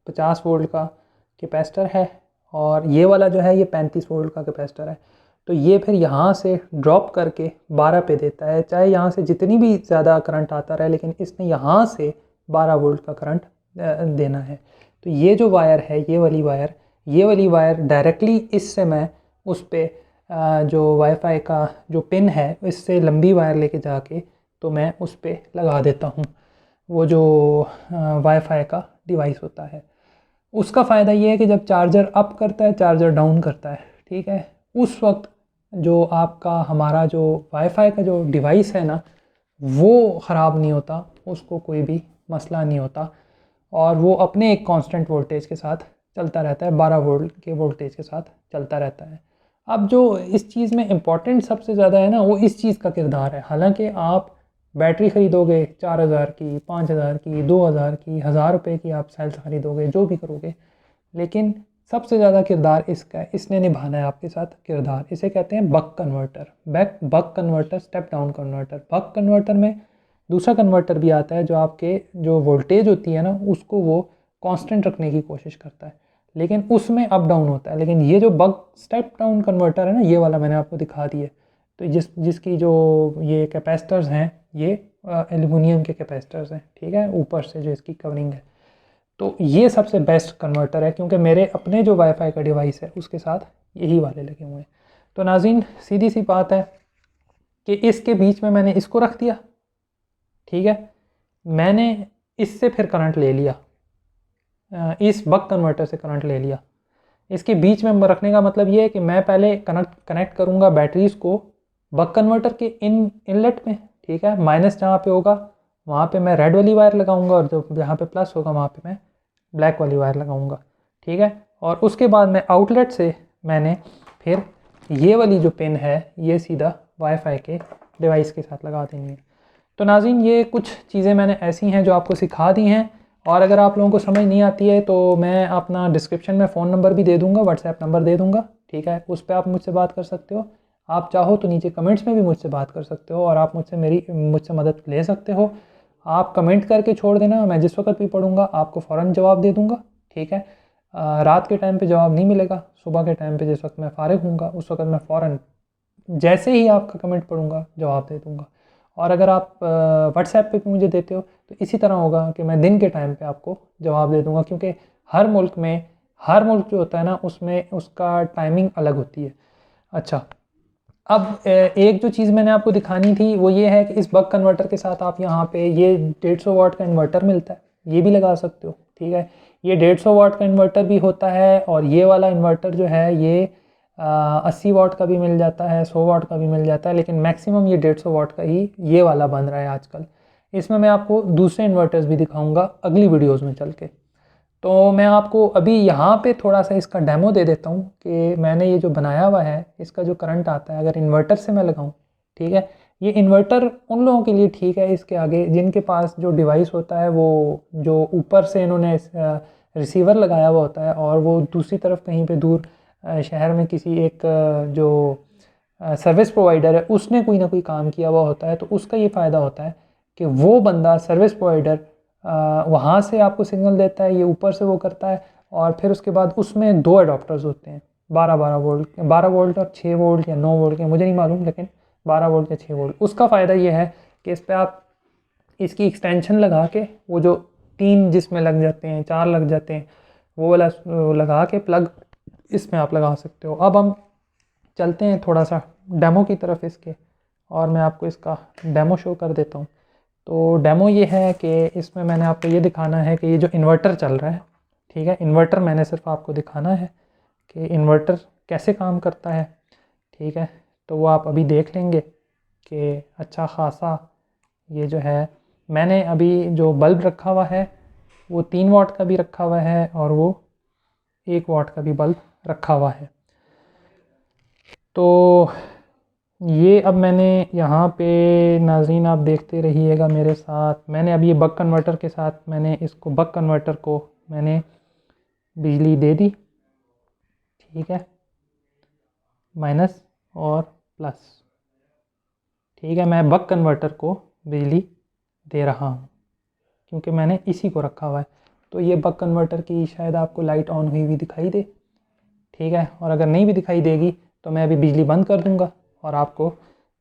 50 वोल्ट का कैपेसिटर है, और ये वाला जो है ये 35 वोल्ट का कैपेसिटर है। तो ये फिर यहाँ से ड्रॉप करके 12 पे देता है, चाहे यहाँ से जितनी भी ज़्यादा करंट आता रहे, लेकिन इसने यहाँ से 12 वोल्ट का करंट देना है। तो ये जो वायर है, ये वाली वायर डायरेक्टली इससे मैं उस पर जो वाईफाई का जो पिन है, इससे लंबी वायर लेके जाके तो मैं उस पर लगा देता हूँ, वो जो वाईफाई का डिवाइस होता है। उसका फ़ायदा ये है कि जब चार्जर अप करता है, चार्जर डाउन करता है, ठीक है, उस वक्त जो आपका हमारा जो वाईफाई का जो डिवाइस है ना, वो ख़राब नहीं होता, उसको कोई भी मसला नहीं होता, और वो अपने एक कांस्टेंट वोल्टेज के साथ चलता रहता है, 12 वोल्ट के वोल्टेज के साथ चलता रहता है। अब जो इस चीज़ में इम्पॉर्टेंट सबसे ज़्यादा है ना, वो इस चीज़ का किरदार है। हालांकि आप बैटरी ख़रीदोगे 4000 की, 5000 की, 2000 की, 1000 रुपये की आप सेल्स ख़रीदोगे, जो भी करोगे, लेकिन सबसे ज़्यादा किरदार इसका है, इसने निभाना है आपके साथ किरदार। इसे कहते हैं buck converter, buck converter, step down converter. Buck converter में दूसरा कन्वर्टर भी आता है जो आपके जो वोल्टेज होती है ना, उसको वो कांस्टेंट रखने की कोशिश करता है, लेकिन उसमें अप डाउन होता है। लेकिन ये जो बक स्टेप डाउन कन्वर्टर है ना, ये वाला मैंने आपको दिखा दिया, तो जिसकी जो ये कैपेसिटर्स हैं, ये एल्युमिनियम के कैपेसिटर्स हैं, ठीक है, ऊपर से जो इसकी कवरिंग है। तो ये सबसे बेस्ट कन्वर्टर है, क्योंकि मेरे अपने जो वाईफाई का डिवाइस है उसके साथ यही वाले लगे हुए हैं। तो नाज़रीन, सीधी सी बात है कि इसके बीच में मैंने इसको रख दिया, ठीक है, मैंने इससे फिर करंट ले लिया, इस बक कन्वर्टर से करंट ले लिया। इसके बीच में रखने का मतलब ये है कि मैं पहले कनेक्ट करूँगा बैटरीज़ को बक कन्वर्टर के इनलेट में, ठीक है, माइनस जहाँ पे होगा वहाँ पे मैं रेड वाली वायर लगाऊंगा, और जो जहाँ पे प्लस होगा वहाँ पे मैं ब्लैक वाली वायर लगाऊंगा, ठीक है। और उसके बाद मैं आउटलेट से मैंने फिर ये वाली जो पिन है ये सीधा वाईफाई के डिवाइस के साथ लगा देनी है। तो नाज़रीन, ये कुछ चीज़ें मैंने ऐसी हैं जो आपको सिखा दी हैं, और अगर आप लोगों को समझ नहीं आती है तो मैं अपना डिस्क्रिप्शन में फ़ोन नंबर भी दे दूँगा, व्हाट्सएप नंबर दे दूँगा, ठीक है, उस पर आप मुझसे बात कर सकते हो। आप चाहो तो नीचे कमेंट्स में भी मुझसे बात कर सकते हो, और आप मुझसे मदद ले सकते हो। आप कमेंट करके छोड़ देना, मैं जिस वक्त भी पढ़ूँगा आपको फ़ौरन जवाब दे दूँगा, ठीक है। रात के टाइम पे जवाब नहीं मिलेगा, सुबह के टाइम पे जिस वक्त मैं फ़ारिग हूँगा उस वक्त मैं फ़ौरन जैसे ही आपका कमेंट पढ़ूँगा जवाब दे दूँगा। और अगर आप व्हाट्सएप पे भी मुझे देते हो तो इसी तरह होगा कि मैं दिन के टाइम पे आपको जवाब दे दूँगा, क्योंकि हर मुल्क जो होता है ना, उसमें उसका टाइमिंग अलग होती है। अच्छा, अब एक जो चीज़ मैंने आपको दिखानी थी वो ये है कि इस बक कन्वर्टर के साथ आप यहाँ पे ये 150 वाट का इन्वर्टर मिलता है, ये भी लगा सकते हो, ठीक है। ये 150 वाट का इन्वर्टर भी होता है, और ये वाला इन्वर्टर जो है ये 80 वाट का भी मिल जाता है, 100 वाट का भी मिल जाता है, लेकिन मैक्सिमम ये 150 वाट का ही ये वाला बन रहा है आजकल। इसमें मैं आपको दूसरे इन्वर्टर्स भी दिखाऊँगा अगली वीडियोज़ में चल के। तो मैं आपको अभी यहाँ पे थोड़ा सा इसका डेमो दे देता हूँ कि मैंने ये जो बनाया हुआ है इसका जो करंट आता है अगर इन्वर्टर से मैं लगाऊँ, ठीक है। ये इन्वर्टर उन लोगों के लिए ठीक है, इसके आगे जिनके पास जो डिवाइस होता है वो जो ऊपर से इन्होंने रिसीवर लगाया हुआ होता है और वो दूसरी तरफ कहीं पे दूर शहर में किसी एक जो सर्विस प्रोवाइडर है उसने कोई ना कोई काम किया हुआ होता है, तो उसका ये फ़ायदा होता है कि वो बंदा सर्विस प्रोवाइडर वहाँ से आपको सिग्नल देता है, ये ऊपर से वो करता है और फिर उसके बाद उसमें 2 एडाप्टर्स होते हैं 12 वोल्ट और 6 वोल्ट या 9 वोल्ट के, मुझे नहीं मालूम, लेकिन 12 वोल्ट या 6 वोल्ट। उसका फ़ायदा ये है कि इस पे आप इसकी एक्सटेंशन लगा के वो जो 3 जिसमें लग जाते हैं 4 लग जाते हैं वो वाला लगा के प्लग इसमें आप लगा सकते हो। अब हम चलते हैं थोड़ा सा डेमो की तरफ इसके और मैं आपको इसका डेमो शो कर देता हूँ। तो डेमो ये है कि इसमें मैंने आपको ये दिखाना है कि ये जो इन्वर्टर चल रहा है, ठीक है, इन्वर्टर मैंने सिर्फ आपको दिखाना है कि इन्वर्टर कैसे काम करता है, ठीक है। तो वो आप अभी देख लेंगे कि अच्छा ख़ासा ये जो है मैंने अभी जो बल्ब रखा हुआ है वो 3 वाट का भी रखा हुआ है और वो 1 वाट का भी बल्ब रखा हुआ है। तो ये अब मैंने यहाँ पे नाज़रीन आप देखते रहिएगा मेरे साथ, मैंने अभी ये बक कन्वर्टर के साथ मैंने इसको बक कन्वर्टर को मैंने बिजली दे दी, ठीक है, माइनस और प्लस, ठीक है। मैं बक कन्वर्टर को बिजली दे रहा हूँ क्योंकि मैंने इसी को रखा हुआ है। तो ये बक कन्वर्टर की शायद आपको लाइट ऑन हुई हुई दिखाई दे, ठीक है, और अगर नहीं भी दिखाई देगी तो मैं अभी बिजली बंद कर दूंगा और आपको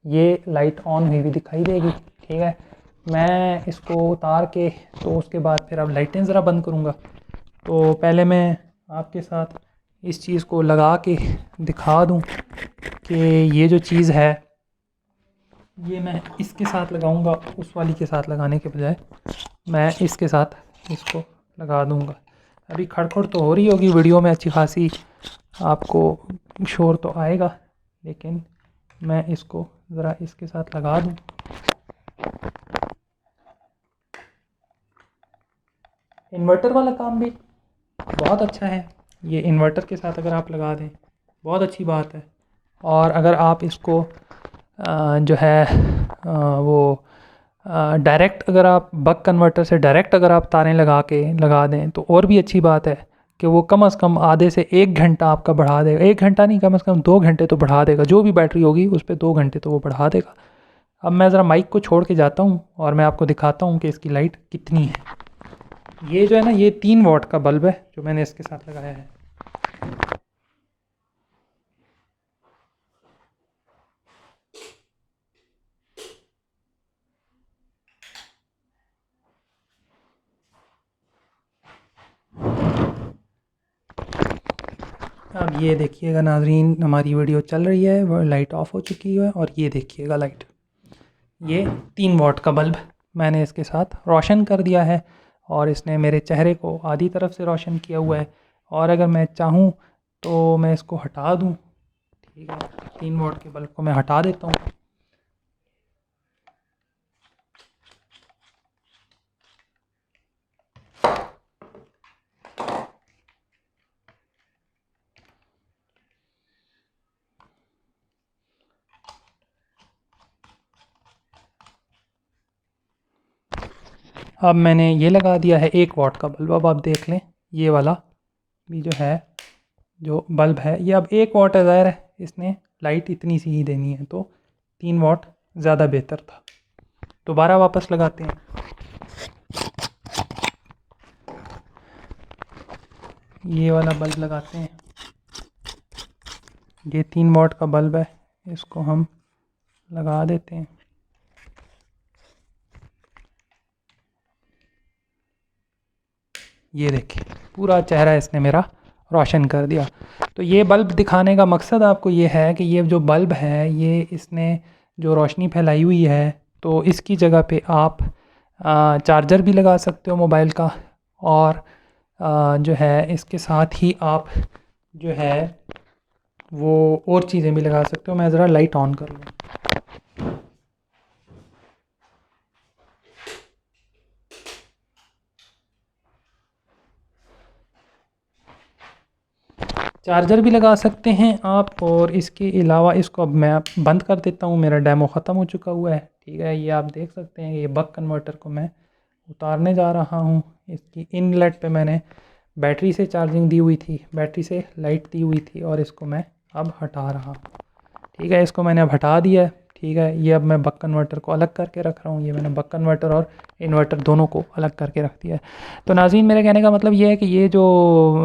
ये लाइट ऑन हुई हुई दिखाई देगी, ठीक है। मैं इसको उतार के तो उसके बाद फिर अब लाइटें ज़रा बंद करूँगा। तो पहले मैं आपके साथ इस चीज़ को लगा के दिखा दूँ कि ये जो चीज़ है ये मैं इसके साथ लगाऊंगा, उस वाली के साथ लगाने के बजाय मैं इसके साथ इसको लगा दूंगा। अभी खड़खड़ तो हो रही होगी वीडियो में अच्छी खासी, आपको शोर तो आएगा, लेकिन मैं इसको ज़रा इसके साथ लगा दूं। इन्वर्टर वाला काम भी बहुत अच्छा है, ये इन्वर्टर के साथ अगर आप लगा दें बहुत अच्छी बात है। और अगर आप इसको जो है वो डायरेक्ट अगर आप बक कन्वर्टर से डायरेक्ट अगर आप तारें लगा दें तो और भी अच्छी बात है कि वो कम से कम आधे से 1 घंटा आपका बढ़ा देगा, 1 घंटा नहीं कम से कम 2 घंटे तो बढ़ा देगा, जो भी बैटरी होगी उस पर 2 घंटे तो वो बढ़ा देगा। अब मैं ज़रा माइक को छोड़ के जाता हूँ और मैं आपको दिखाता हूँ कि इसकी लाइट कितनी है। ये जो है ना ये 3 वाट का बल्ब है जो मैंने इसके साथ लगाया है। अब ये देखिएगा नाजरीन, हमारी वीडियो चल रही है, वो लाइट ऑफ हो चुकी है और ये देखिएगा लाइट, ये 3 वाट का बल्ब मैंने इसके साथ रोशन कर दिया है और इसने मेरे चेहरे को आधी तरफ से रोशन किया हुआ है। और अगर मैं चाहूँ तो मैं इसको हटा दूँ, ठीक है, 3 वाट के बल्ब को मैं हटा देता हूँ। अब मैंने ये लगा दिया है 1 वाट का बल्ब। अब आप देख लें ये वाला भी जो है जो बल्ब है ये अब 1 वाट है, ज़ाहिर है इसने लाइट इतनी सी ही देनी है, तो 3 वाट ज़्यादा बेहतर था। दोबारा वापस लगाते हैं, ये वाला बल्ब लगाते हैं, ये 3 वाट का बल्ब है, इसको हम लगा देते हैं। ये देखिए पूरा चेहरा इसने मेरा रोशन कर दिया। तो ये बल्ब दिखाने का मकसद आपको ये है कि ये जो बल्ब है ये इसने जो रोशनी फैलाई हुई है तो इसकी जगह पे आप चार्जर भी लगा सकते हो मोबाइल का, और जो है इसके साथ ही आप जो है वो और चीज़ें भी लगा सकते हो। मैं ज़रा लाइट ऑन कर लूँ। चार्जर भी लगा सकते हैं आप। और इसके अलावा इसको अब मैं बंद कर देता हूँ, मेरा डेमो ख़त्म हो चुका हुआ है। ठीक है, ये आप देख सकते हैं, ये बक कन्वर्टर को मैं उतारने जा रहा हूँ। इसकी इनलेट पे मैंने बैटरी से चार्जिंग दी हुई थी, बैटरी से लाइट दी हुई थी, और इसको मैं अब हटा रहा हूँ। ठीक है, इसको मैंने अब हटा दिया है। ठीक है, ये अब मैं बक कन्वर्टर को अलग करके रख रहा हूँ। ये मैंने बक कन्वर्टर और इन्वर्टर दोनों को अलग करके रख दिया है। तो नाज़रीन, मेरे कहने का मतलब ये है कि ये जो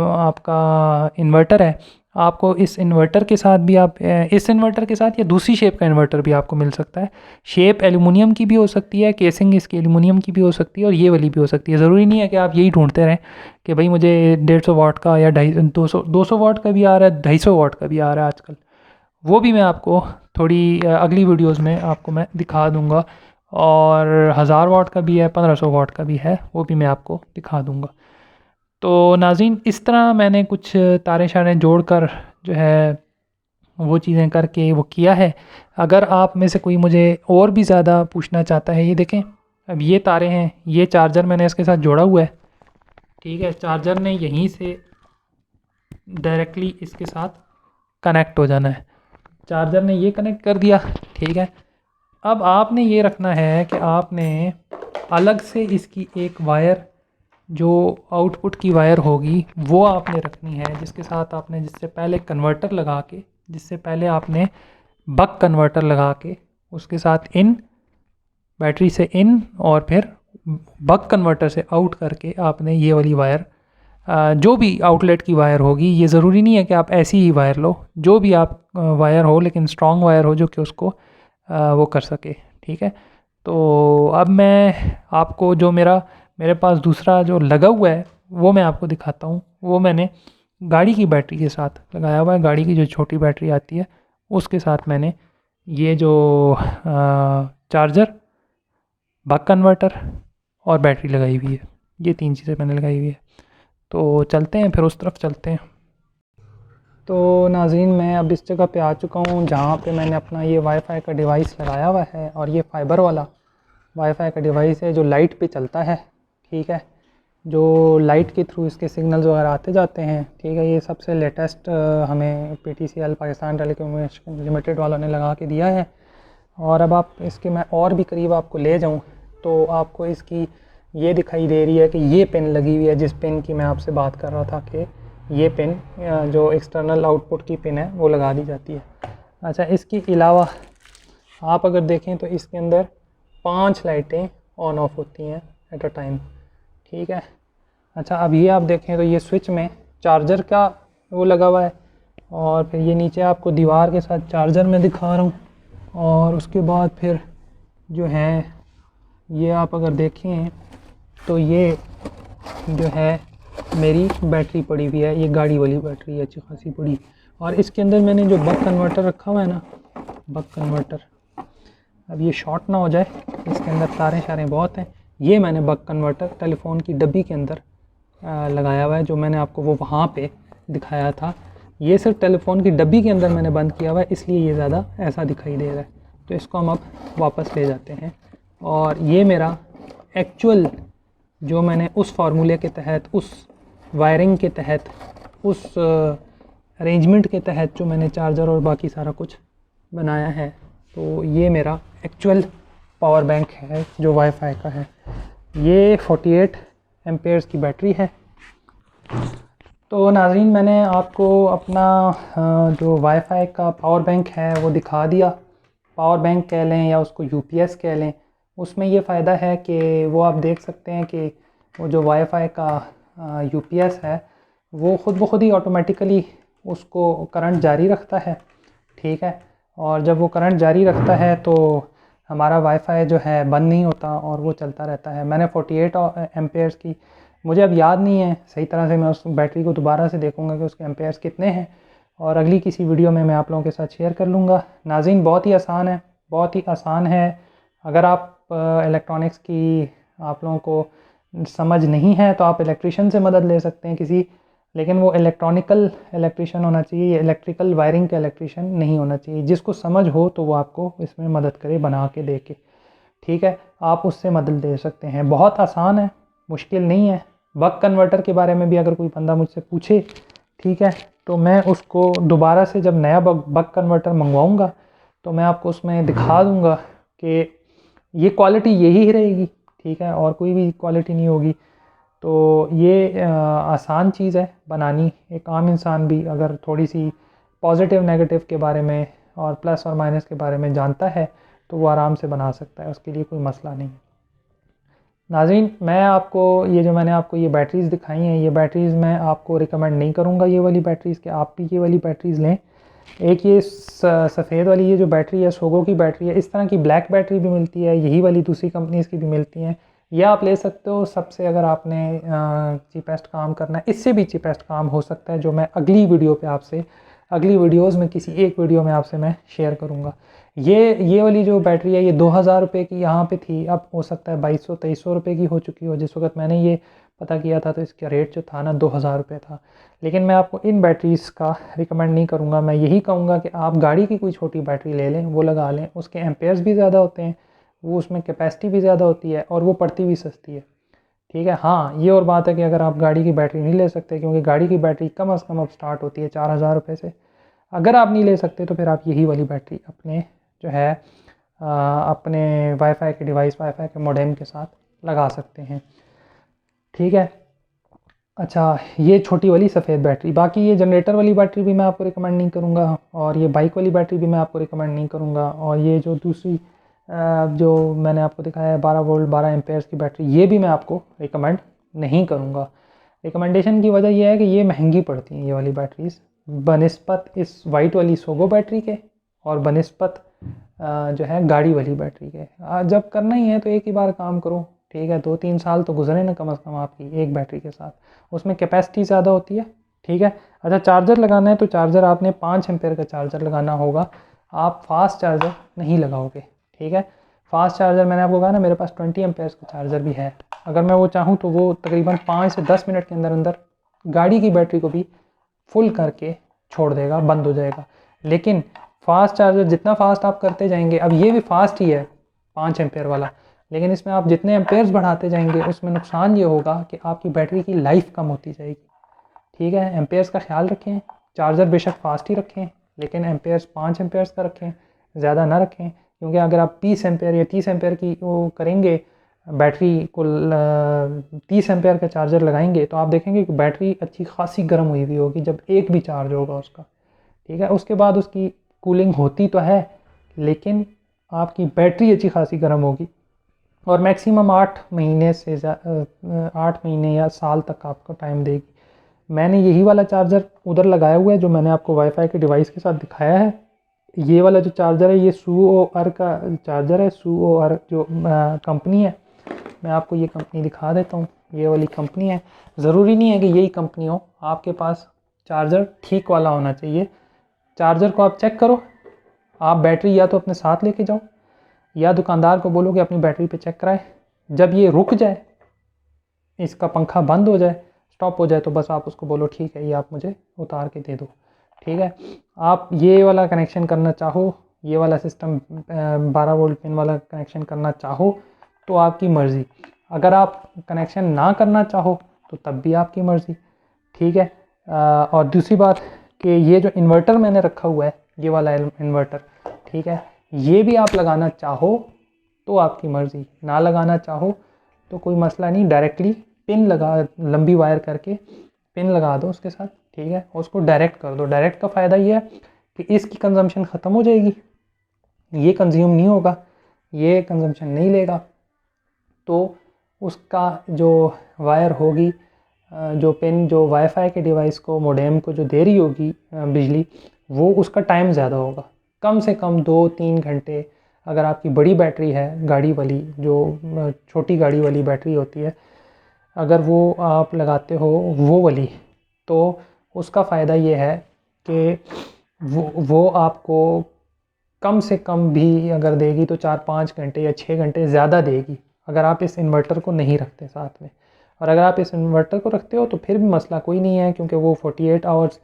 आपका इन्वर्टर है, आपको इस इन्वर्टर के साथ भी आप इस इन्वर्टर के साथ या दूसरी शेप का इन्वर्टर भी आपको मिल सकता है। शेप एल्युमिनियम की भी हो सकती है, केसिंग इसकी एल्युमिनियम की भी हो सकती है, और ये वाली भी हो सकती है। ज़रूरी नहीं है कि आप यही ढूंढते रहें कि भाई मुझे 150 वाट का या 200 वाट का भी आ रहा है, 250 वाट का भी आ रहा है आजकल। वो भी मैं आपको थोड़ी अगली वीडियोस में आपको मैं दिखा दूंगा। और 1000 वाट का भी है, 1500 वाट का भी है, वो भी मैं आपको दिखा दूंगा। तो नाज़रीन, इस तरह मैंने कुछ तारे शारे जोड़कर जो है वो चीज़ें करके वो किया है। अगर आप में से कोई मुझे और भी ज़्यादा पूछना चाहता है, ये देखें, अब ये तारे हैं, ये चार्जर मैंने इसके साथ जोड़ा हुआ है। ठीक है, चार्जर ने यहीं से डायरेक्टली इसके साथ कनेक्ट हो जाना है। चार्जर ने ये कनेक्ट कर दिया। ठीक है, अब आपने ये रखना है कि आपने अलग से इसकी एक वायर, जो आउटपुट की वायर होगी, वो आपने रखनी है, जिसके साथ आपने जिससे पहले कन्वर्टर लगा के, जिससे पहले आपने बक कन्वर्टर लगा के उसके साथ इन, बैटरी से इन, और फिर बक कन्वर्टर से आउट करके आपने ये वाली वायर, जो भी आउटलेट की वायर होगी, ये ज़रूरी नहीं है कि आप ऐसी ही वायर लो, जो भी आप वायर हो, लेकिन स्ट्रॉन्ग वायर हो जो कि उसको वो कर सके। ठीक है, तो अब मैं आपको जो मेरे पास दूसरा जो लगा हुआ है वो मैं आपको दिखाता हूँ। वो मैंने गाड़ी की बैटरी के साथ लगाया हुआ है। गाड़ी की जो छोटी बैटरी आती है उसके साथ मैंने ये जो चार्जर, बक कन्वर्टर और बैटरी लगाई हुई है। ये 3 चीज़ें मैंने लगाई हुई है। तो चलते हैं, फिर उस तरफ चलते हैं। तो नाज़रीन, मैं अब इस जगह पे आ चुका हूँ जहाँ पे मैंने अपना ये वाईफ़ाई का डिवाइस लगाया हुआ है, और ये फाइबर वाला वाईफ़ाई का डिवाइस है जो लाइट पे चलता है। ठीक है, जो लाइट के थ्रू इसके सिग्नल्स वगैरह आते जाते हैं। ठीक है, ये सबसे लेटेस्ट हमें PTCL पाकिस्तान टेलीकम्युनिकेशन लिमिटेड वालों ने लगा के दिया है। और अब आप इसके, मैं और भी करीब आपको ले जाऊँ तो आपको इसकी ये दिखाई दे रही है कि ये पिन लगी हुई है, जिस पिन की मैं आपसे बात कर रहा था कि ये पिन जो एक्सटर्नल आउटपुट की पिन है वो लगा दी जाती है। अच्छा, इसके अलावा आप अगर देखें तो इसके अंदर 5 लाइटें ऑन ऑफ होती हैं एट अ टाइम। ठीक है, अच्छा, अब ये आप देखें तो ये स्विच में चार्जर का वो लगा हुआ है, और फिर ये नीचे आपको दीवार के साथ चार्जर में दिखा रहा हूँ। और उसके बाद फिर जो है ये आप अगर देखें तो ये जो है मेरी बैटरी पड़ी हुई है, ये गाड़ी वाली बैटरी है अच्छी खासी बड़ी। और इसके अंदर मैंने जो बक कन्वर्टर रखा हुआ है ना, बक कन्वर्टर, अब ये शॉर्ट ना हो जाए, इसके अंदर तारें शारें बहुत हैं। ये मैंने बक कन्वर्टर टेलीफोन की डब्बी के अंदर लगाया हुआ है, जो मैंने आपको वो वहाँ पे दिखाया था। ये सिर्फ टेलीफोन की डब्बी के अंदर मैंने बंद किया हुआ है, इसलिए ये ज़्यादा ऐसा दिखाई दे रहा है। तो इसको हम अब वापस ले जाते हैं। और ये मेरा एक्चुअल जो मैंने उस फार्मूले के तहत, उस वायरिंग के तहत, उस अरेंजमेंट के तहत जो मैंने चार्जर और बाकी सारा कुछ बनाया है, तो ये मेरा एक्चुअल पावर बैंक है जो वाईफाई का है। ये 48 एम्पेयर्स की बैटरी है। तो नाज़रीन, मैंने आपको अपना जो वाईफाई का पावर बैंक है वो दिखा दिया। पावर बैंक कह लें या उसको UPS कह लें, उसमें ये फ़ायदा है कि वो आप देख सकते हैं कि वो जो वाईफाई का UPS है वो ख़ुद ब खुद ही ऑटोमेटिकली उसको करंट जारी रखता है। ठीक है, और जब वो करंट जारी रखता है तो हमारा वाईफाई जो है बंद नहीं होता और वो चलता रहता है। मैंने 48 एम्पेयर्स की, मुझे अब याद नहीं है सही तरह से, मैं उस बैटरी को दोबारा से देखूंगा कि उसके एम्पेयर्स कितने हैं, और अगली किसी वीडियो में मैं आप लोगों के साथ शेयर कर लूँगा। नाज़रीन, बहुत ही आसान है, बहुत ही आसान है। अगर आप इलेक्ट्रॉनिक्स की आप लोगों को समझ नहीं है तो आप इलेक्ट्रिशियन से मदद ले सकते हैं किसी, लेकिन वो इलेक्ट्रिशियन होना चाहिए, ये इलेक्ट्रिकल वायरिंग का इलेक्ट्रिशियन नहीं होना चाहिए। जिसको समझ हो तो वो आपको इसमें मदद करे बना के दे के। ठीक है, आप उससे मदद ले सकते हैं, बहुत आसान है, मुश्किल नहीं है। बक कन्वर्टर के बारे में भी अगर कोई बंदा मुझसे पूछे ठीक है। तो मैं उसको दोबारा से जब नया बक कन्वर्टर मंगवाऊंगा तो मैं आपको उसमें दिखा दूंगा कि ये क्वालिटी यही रहेगी, ठीक है, और कोई भी क्वालिटी नहीं होगी। तो ये आसान चीज़ है बनानी। एक आम इंसान भी अगर थोड़ी सी पॉजिटिव नेगेटिव के बारे में और प्लस और माइनस के बारे में जानता है तो वो आराम से बना सकता है, उसके लिए कोई मसला नहीं। नाज़रीन, मैं आपको ये जो मैंने आपको ये बैटरीज़ दिखाई हैं, ये बैटरीज़ मैं आपको रिकमेंड नहीं करूँगा ये वाली बैटरीज़ कि आप भी ये वाली बैटरीज़ लें। एक ये सफ़ेद वाली ये जो बैटरी है सोगो की बैटरी है, इस तरह की ब्लैक बैटरी भी मिलती है, यही वाली दूसरी कंपनीज़ की भी मिलती हैं। ये आप ले सकते हो सबसे, अगर आपने चीपेस्ट काम करना है। इससे भी चीपेस्ट काम हो सकता है जो मैं अगली वीडियो पे आपसे, अगली वीडियोज़ में किसी एक वीडियो में आपसे मैं शेयर करूँगा। ये वाली जो बैटरी है ये 2000 रुपये की यहाँ पे थी, अब हो सकता है 2200-2300 रुपये की हो चुकी हो। जिस वक्त मैंने ये पता किया था तो इसका रेट जो था ना 2000 रुपये था। लेकिन मैं आपको इन बैटरीज़ का रिकमेंड नहीं करूँगा। मैं यही कहूँगा कि आप गाड़ी की कोई छोटी बैटरी ले लें, वो लगा लें। उसके एम्पेयर्स भी ज़्यादा होते हैं, वो उसमें कैपेसिटी भी ज़्यादा होती है और वो पड़ती भी सस्ती है, ठीक है। हाँ, ये और बात है कि अगर आप गाड़ी की बैटरी नहीं ले सकते, क्योंकि गाड़ी की बैटरी कम अज़ कम अब स्टार्ट होती है 4000 रुपये से। अगर आप नहीं ले सकते तो फिर आप यही वाली बैटरी अपने जो है अपने वाईफाई के डिवाइस, वाईफाई के मॉडेम के साथ लगा सकते हैं, ठीक है। अच्छा, ये छोटी वाली सफ़ेद बैटरी। बाकी ये जनरेटर वाली बैटरी भी मैं आपको रिकमेंड नहीं करूँगा, और ये बाइक वाली बैटरी भी मैं आपको रिकमेंड नहीं करूँगा, और ये जो दूसरी जो मैंने आपको दिखाया है 12 वोल्ट 12 एम्पेयर्स की बैटरी, ये भी मैं आपको रिकमेंड नहीं करूँगा। रिकमेंडेशन की वजह यह है कि ये महंगी पड़ती हैं ये वाली बैटरीज़ बनिस्बत इस वाइट वाली सोगो बैटरी के, और बनिस्बत जो है गाड़ी वाली बैटरी के। जब करना ही है तो एक ही बार काम करो, ठीक है। 2-3 साल तो गुजरे ना कम अज़ कम आपकी एक बैटरी के साथ, उसमें कैपेसिटी ज़्यादा होती है, ठीक है। अच्छा, चार्जर लगाना है तो चार्जर आपने 5 एम्पेयर का चार्जर लगाना होगा, आप फास्ट चार्जर नहीं लगाओगे, ठीक है। फास्ट चार्जर मैंने आपको कहा ना, मेरे पास 20 एम्पेयर का चार्जर भी है। अगर मैं वो चाहूँ तो वो तकरीबन 5 से 10 मिनट के अंदर अंदर गाड़ी की बैटरी को भी फुल करके छोड़ देगा, बंद हो जाएगा। लेकिन फास्ट चार्जर जितना फास्ट आप करते जाएंगे, अब ये भी फास्ट ही है 5 एम्पेयर वाला, लेकिन इसमें आप जितने एम्पेयर्स बढ़ाते जाएंगे उसमें नुकसान ये होगा कि आपकी बैटरी की लाइफ कम होती जाएगी, ठीक है। एम्पेयर्स का ख्याल रखें, चार्जर बेशक फास्ट ही रखें लेकिन एम्पेयर्स 5 एम्पेयर्स का रखें, ज़्यादा ना रखें। क्योंकि अगर आप 20 एम्पेयर या 30 एम्पेयर की वो करेंगे बैटरी को, 30 एम्पेयर का चार्जर लगाएंगे तो आप देखेंगे कि बैटरी अच्छी खासी गर्म हुई हुई होगी जब एक भी चार्ज होगा उसका, ठीक है। उसके बाद उसकी कूलिंग होती तो है लेकिन आपकी बैटरी अच्छी खासी गर्म होगी, और मैक्सिमम 8 महीने से 8 महीने या साल तक आपको टाइम देगी। मैंने यही वाला चार्जर उधर लगाया हुआ है जो मैंने आपको वाईफाई के डिवाइस के साथ दिखाया है। ये वाला जो चार्जर है ये SUOR का चार्जर है, SUOR जो कंपनी है। मैं आपको ये कंपनी दिखा देता हूँ, ये वाली कंपनी है। ज़रूरी नहीं है कि यही कंपनी हो, आपके पास चार्जर ठीक वाला होना चाहिए। चार्जर को आप चेक करो, आप बैटरी या तो अपने साथ लेके जाओ या दुकानदार को बोलो कि अपनी बैटरी पे चेक कराए। जब ये रुक जाए, इसका पंखा बंद हो जाए, स्टॉप हो जाए, तो बस आप उसको बोलो ठीक है ये आप मुझे उतार के दे दो, ठीक है। आप ये वाला कनेक्शन करना चाहो, ये वाला सिस्टम 12 वोल्ट पिन वाला कनेक्शन करना चाहो तो आपकी मर्ज़ी। अगर आप कनेक्शन ना करना चाहो तो तब भी आपकी मर्ज़ी, ठीक है। और दूसरी बात कि ये जो इन्वर्टर मैंने रखा हुआ है, ये वाला इन्वर्टर, ठीक है, ये भी आप लगाना चाहो तो आपकी मर्ज़ी, ना लगाना चाहो तो कोई मसला नहीं। डायरेक्टली पिन लगा, लंबी वायर करके पिन लगा दो उसके साथ, ठीक है, और उसको डायरेक्ट कर दो। डायरेक्ट का फ़ायदा ये है कि इसकी कंजम्पशन ख़त्म हो जाएगी, ये कंज्यूम नहीं होगा, ये कंजम्पशन नहीं लेगा, तो उसका जो वायर होगी, जो पिन जो वाईफाई के डिवाइस को, मोडेम को जो दे रही होगी बिजली, वो उसका टाइम ज़्यादा होगा, कम से कम 2-3 घंटे। अगर आपकी बड़ी बैटरी है गाड़ी वाली, जो छोटी गाड़ी वाली बैटरी होती है, अगर वो आप लगाते हो वो वाली, तो उसका फ़ायदा ये है कि वो आपको कम से कम भी अगर देगी तो 4-5 घंटे या 6 घंटे ज़्यादा देगी अगर आप इस इन्वर्टर को नहीं रखते साथ में। और अगर आप इस इन्वर्टर को रखते हो तो फिर भी मसला कोई नहीं है, क्योंकि वो 48 आवर्स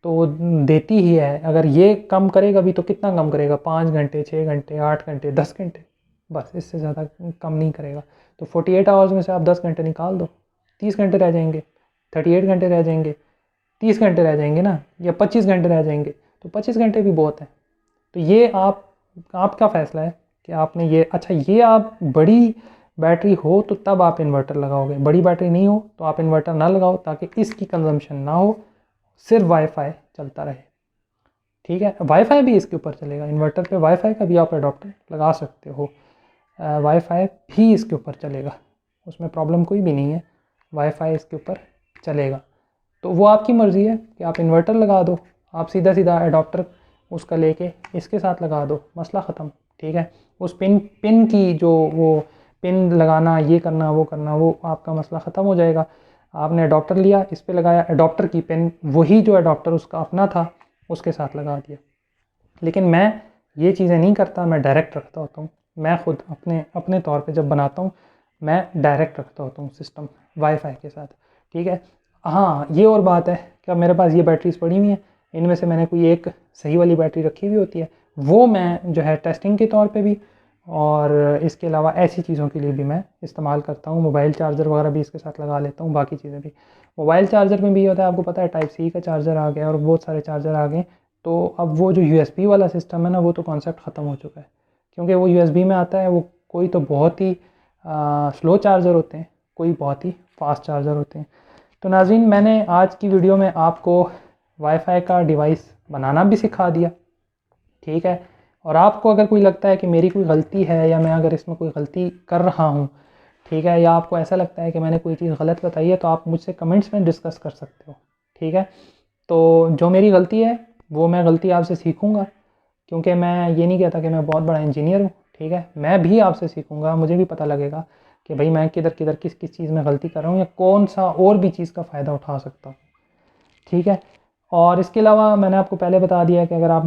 तो वो देती ही है। अगर ये कम करेगा भी तो कितना कम करेगा, 5 घंटे, 6 घंटे, 8 घंटे, 10 घंटे, बस इससे ज़्यादा कम नहीं करेगा। तो 48 आवर्स में से आप 10 घंटे निकाल दो, 30 घंटे रह जाएंगे, 38 घंटे रह जाएंगे। 30 घंटे रह जाएंगे ना, या 25 घंटे रह जाएंगे, तो 25 घंटे भी बहुत हैं। तो ये आपका फ़ैसला है कि आपने ये, अच्छा ये आप बड़ी बैटरी हो तो तब आप इन्वर्टर लगाओगे, बड़ी बैटरी नहीं हो तो आप इन्वर्टर ना लगाओ, ताकि इसकी कंजम्पशन ना हो, सिर्फ वाईफाई चलता रहे। ठीक है, वाईफाई भी इसके ऊपर चलेगा, इन्वर्टर पे वाईफाई का भी आप अडॉप्टर लगा सकते हो, वाईफाई भी इसके ऊपर चलेगा, उसमें प्रॉब्लम कोई भी नहीं है, वाईफाई इसके ऊपर चलेगा। तो वो आपकी मर्ज़ी है कि आप इन्वर्टर लगा दो, आप सीधा सीधा अडॉप्टर उसका लेके इसके साथ लगा दो, मसला ख़त्म। ठीक है, उस पिन की जो वो पिन लगाना, ये करना वो करना, वो आपका मसला ख़त्म हो जाएगा। आपने अडॉप्टर लिया, इस पे लगाया, अडॉप्टर की पिन वही जो अडॉप्टर उसका अपना था उसके साथ लगा दिया। लेकिन मैं ये चीज़ें नहीं करता, मैं डायरेक्ट रखता होता हूँ, मैं ख़ुद अपने तौर पे जब बनाता हूँ मैं डायरेक्ट रखता होता हूँ सिस्टम वाईफाई के साथ। ठीक है, हाँ ये और बात है कि अब मेरे पास ये बैटरीज पड़ी हुई हैं, इनमें से मैंने कोई एक सही वाली बैटरी रखी हुई होती है, वो मैं जो है टेस्टिंग के तौर पे भी और इसके अलावा ऐसी चीज़ों के लिए भी मैं इस्तेमाल करता हूँ। मोबाइल चार्जर वगैरह भी इसके साथ लगा लेता हूँ, बाकी चीज़ें भी। मोबाइल चार्जर में भी ये होता है, आपको पता है टाइप सी का चार्जर आ गया और बहुत सारे चार्जर आ गए, तो अब वो जो यूएसबी वाला सिस्टम है ना, वो तो कॉन्सेप्ट ख़त्म हो चुका है, क्योंकि वो यूएसबी में आता है, वो कोई तो बहुत ही स्लो चार्जर होते हैं, कोई बहुत ही फास्ट चार्जर होते हैं। तो नाज़रीन, मैंने आज की वीडियो में आपको वाईफाई का डिवाइस बनाना भी सिखा दिया। ठीक है, और आपको अगर कोई लगता है कि मेरी कोई गलती है, या मैं अगर इसमें कोई गलती कर रहा हूँ, ठीक है, या आपको ऐसा लगता है कि मैंने कोई चीज़ गलत बताई है, तो आप मुझसे कमेंट्स में डिस्कस कर सकते हो। ठीक है, तो जो मेरी गलती है वो मैं गलती आपसे सीखूँगा, क्योंकि मैं ये नहीं कहता कि मैं बहुत बड़ा इंजीनियर हूँ। ठीक है, मैं भी आपसे सीखूँगा, मुझे भी पता लगेगा कि भाई मैं किधर किधर किस किस चीज़ में गलती कर रहा हूँ, या कौन सा और भी चीज़ का फ़ायदा उठा सकता हूँ। ठीक है, और इसके अलावा मैंने आपको पहले बता दिया है कि अगर आप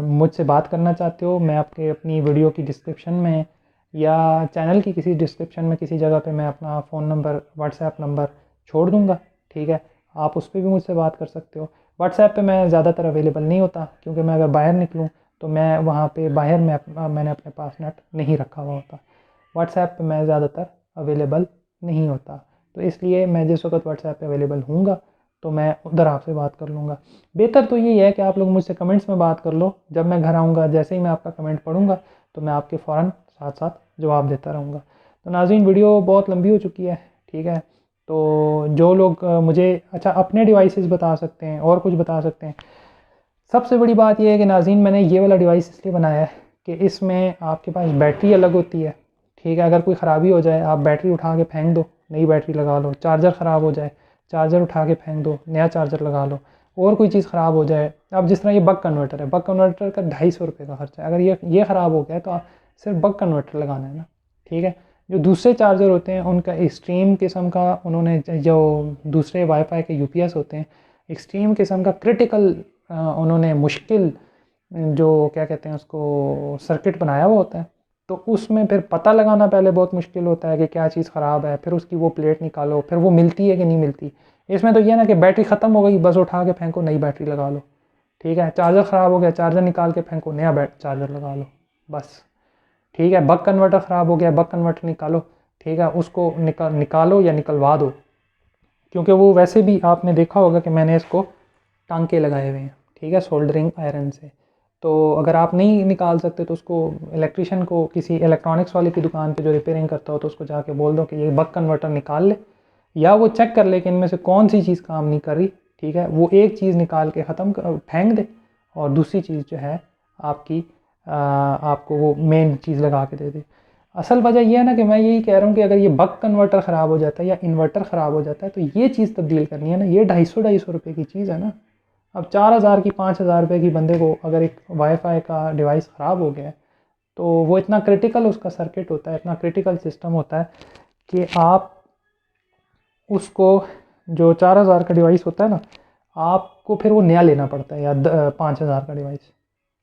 मुझसे बात करना चाहते हो, मैं आपके अपनी वीडियो की डिस्क्रिप्शन में या चैनल की किसी डिस्क्रिप्शन में किसी जगह पे मैं अपना फ़ोन नंबर, व्हाट्सएप नंबर छोड़ दूँगा। ठीक है, आप उस पर भी मुझसे बात कर सकते हो। व्हाट्सएप पे मैं ज़्यादातर अवेलेबल नहीं होता, क्योंकि मैं अगर बाहर निकलूँ तो मैं वहाँ पे बाहर में मैंने अपने पास नेट नहीं रखा हुआ होता। व्हाट्सएप पे मैं ज़्यादातर अवेलेबल नहीं होता, तो इसलिए मैं जिस वक्त व्हाट्सएप पे अवेलेबल हूँगा तो मैं उधर आपसे बात कर लूँगा। बेहतर तो यही है कि आप लोग मुझसे कमेंट्स में बात कर लो, जब मैं घर आऊँगा जैसे ही मैं आपका कमेंट पढ़ूँगा तो मैं आपके फ़ौरन साथ साथ जवाब देता रहूँगा। तो नाज़रीन, वीडियो बहुत लंबी हो चुकी है। ठीक है, तो जो लोग मुझे अच्छा अपने डिवाइसेस बता सकते हैं और कुछ बता सकते हैं। सबसे बड़ी बात यह है कि नाज़रीन, मैंने ये वाला डिवाइस इसलिए बनाया है कि इसमें आपके पास बैटरी अलग होती है। ठीक है, अगर कोई ख़राबी हो जाए, आप बैटरी उठा के फेंक दो, नई बैटरी लगा लो। चार्जर ख़राब हो जाए, चार्जर उठा के फेंक दो, नया चार्जर लगा लो। और कोई चीज़ ख़राब हो जाए, अब जिस तरह ये बक कन्वर्टर है, बक कन्वर्टर का 250 रुपये का खर्चा है। अगर ये ख़राब हो गया तो आप सिर्फ बक कन्वर्टर लगाना है ना। ठीक है, जो दूसरे चार्जर होते हैं उनका एक्सट्रीम किस्म का, उन्होंने जो दूसरे वाईफाई के यूपीएस होते हैं, एक्सट्रीम किस्म का क्रिटिकल उन्होंने मुश्किल जो क्या कहते हैं उसको सर्किट बनाया हुआ होता है। तो उसमें फिर पता लगाना पहले बहुत मुश्किल होता है कि क्या चीज़ ख़राब है, फिर उसकी वो प्लेट निकालो, फिर वो मिलती है कि नहीं मिलती। इसमें तो ये ना कि बैटरी ख़त्म हो गई, बस उठा के फेंको, नई बैटरी लगा लो। ठीक है, चार्जर ख़राब हो गया, चार्जर निकाल के फेंको, नया चार्जर लगा लो, बस। ठीक है, बक कन्वर्टर ख़राब हो गया, बक कन्वर्टर निकालो। ठीक है, उसको निकालो या निकलवा दो, क्योंकि वो वैसे भी आपने देखा होगा कि मैंने इसको टांके लगाए हुए हैं। ठीक है, सोल्डरिंग आयरन से। तो अगर आप नहीं निकाल सकते तो उसको इलेक्ट्रिशियन को, किसी इलेक्ट्रॉनिक्स वाले की दुकान पे जो रिपेयरिंग करता हो, तो उसको जाके बोल दो कि ये बक कन्वर्टर निकाल ले, या वो चेक कर ले कि इनमें से कौन सी चीज़ काम नहीं कर रही। ठीक है, वो एक चीज़ निकाल के फेंक दे और दूसरी चीज़ जो है आपकी आपको वो मेन चीज़ लगा के दे दे। असल वजह यह है ना कि मैं यही कह रहा हूँ कि अगर ये बक कन्वर्टर ख़राब हो जाता है या इन्वर्टर ख़राब हो जाता है, तो ये चीज़ तब्दील करनी है ना, ये 250 रुपये की चीज़ है ना। अब 4000 की 5000 रुपये की बंदे को अगर एक वाईफाई का डिवाइस ख़राब हो गया है, तो वो इतना क्रिटिकल उसका सर्किट होता है, इतना क्रिटिकल सिस्टम होता है कि आप उसको, जो 4000 का डिवाइस होता है ना, आपको फिर वो नया लेना पड़ता है, या 5000 का डिवाइस।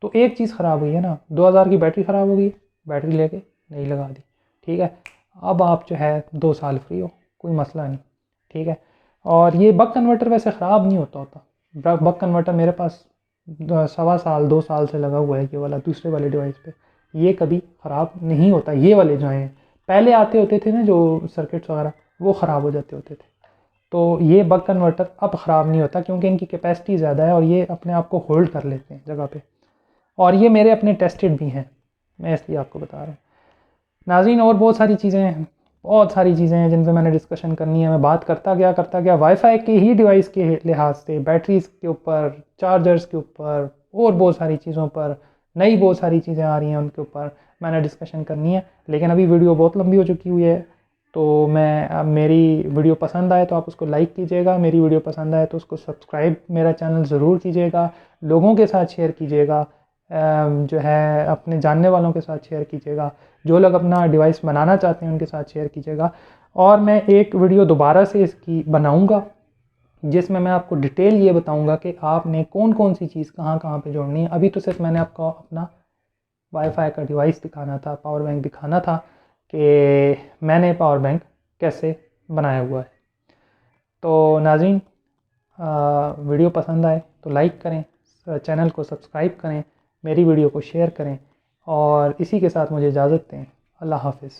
तो एक चीज़ ख़राब हुई है ना, 2000 की बैटरी ख़राब हो गई, बैटरी लेके नहीं लगा दी। ठीक है, अब आप जो है 2 साल फ्री हो, कोई मसला नहीं। ठीक है, और ये बक कन्वर्टर वैसे ख़राब नहीं होता। बक कन्वर्टर मेरे पास 1.25 साल 2 साल से लगा हुआ है, ये वाला दूसरे वाले डिवाइस पे, ये कभी ख़राब नहीं होता। ये वाले जो हैं पहले आते होते थे ना, जो सर्किट्स वगैरह, वो ख़राब हो जाते होते थे। तो ये बक कन्वर्टर अब ख़राब नहीं होता क्योंकि इनकी कैपेसिटी ज़्यादा है और ये अपने आप को होल्ड कर लेते हैं जगह पे, और ये मेरे अपने टेस्टेड भी हैं, मैं इसलिए आपको बता रहा हूँ नाज़रीन। और बहुत सारी चीज़ें हैं जिन पे मैंने डिस्कशन करनी है। मैं बात करता गया वाईफाई के ही डिवाइस के लिहाज से, बैटरीज़ के ऊपर, चार्जर्स के ऊपर और बहुत सारी चीज़ों पर, नई बहुत सारी चीज़ें आ रही हैं उनके ऊपर मैंने डिस्कशन करनी है। लेकिन अभी वीडियो बहुत लंबी हो चुकी हुई है, तो मेरी वीडियो पसंद आए तो आप उसको लाइक कीजिएगा, मेरी वीडियो पसंद आए तो उसको सब्सक्राइब मेरा चैनल ज़रूर कीजिएगा, लोगों के साथ शेयर कीजिएगा, जो है अपने जानने वालों के साथ शेयर कीजिएगा, जो लोग अपना डिवाइस बनाना चाहते हैं उनके साथ शेयर कीजिएगा। और मैं एक वीडियो दोबारा से इसकी बनाऊंगा जिसमें मैं आपको डिटेल ये बताऊंगा कि आपने कौन कौन सी चीज़ कहाँ कहाँ पे जोड़नी है। अभी तो सिर्फ मैंने आपको अपना वाईफाई का डिवाइस दिखाना था, पावर बैंक दिखाना था कि मैंने पावर बैंक कैसे बनाया हुआ है। तो नाज़रीन, वीडियो पसंद आए तो लाइक करें, चैनल को सब्सक्राइब करें, मेरी वीडियो को शेयर करें और इसी के साथ मुझे इजाज़त दें। अल्लाह हाफ़िज़।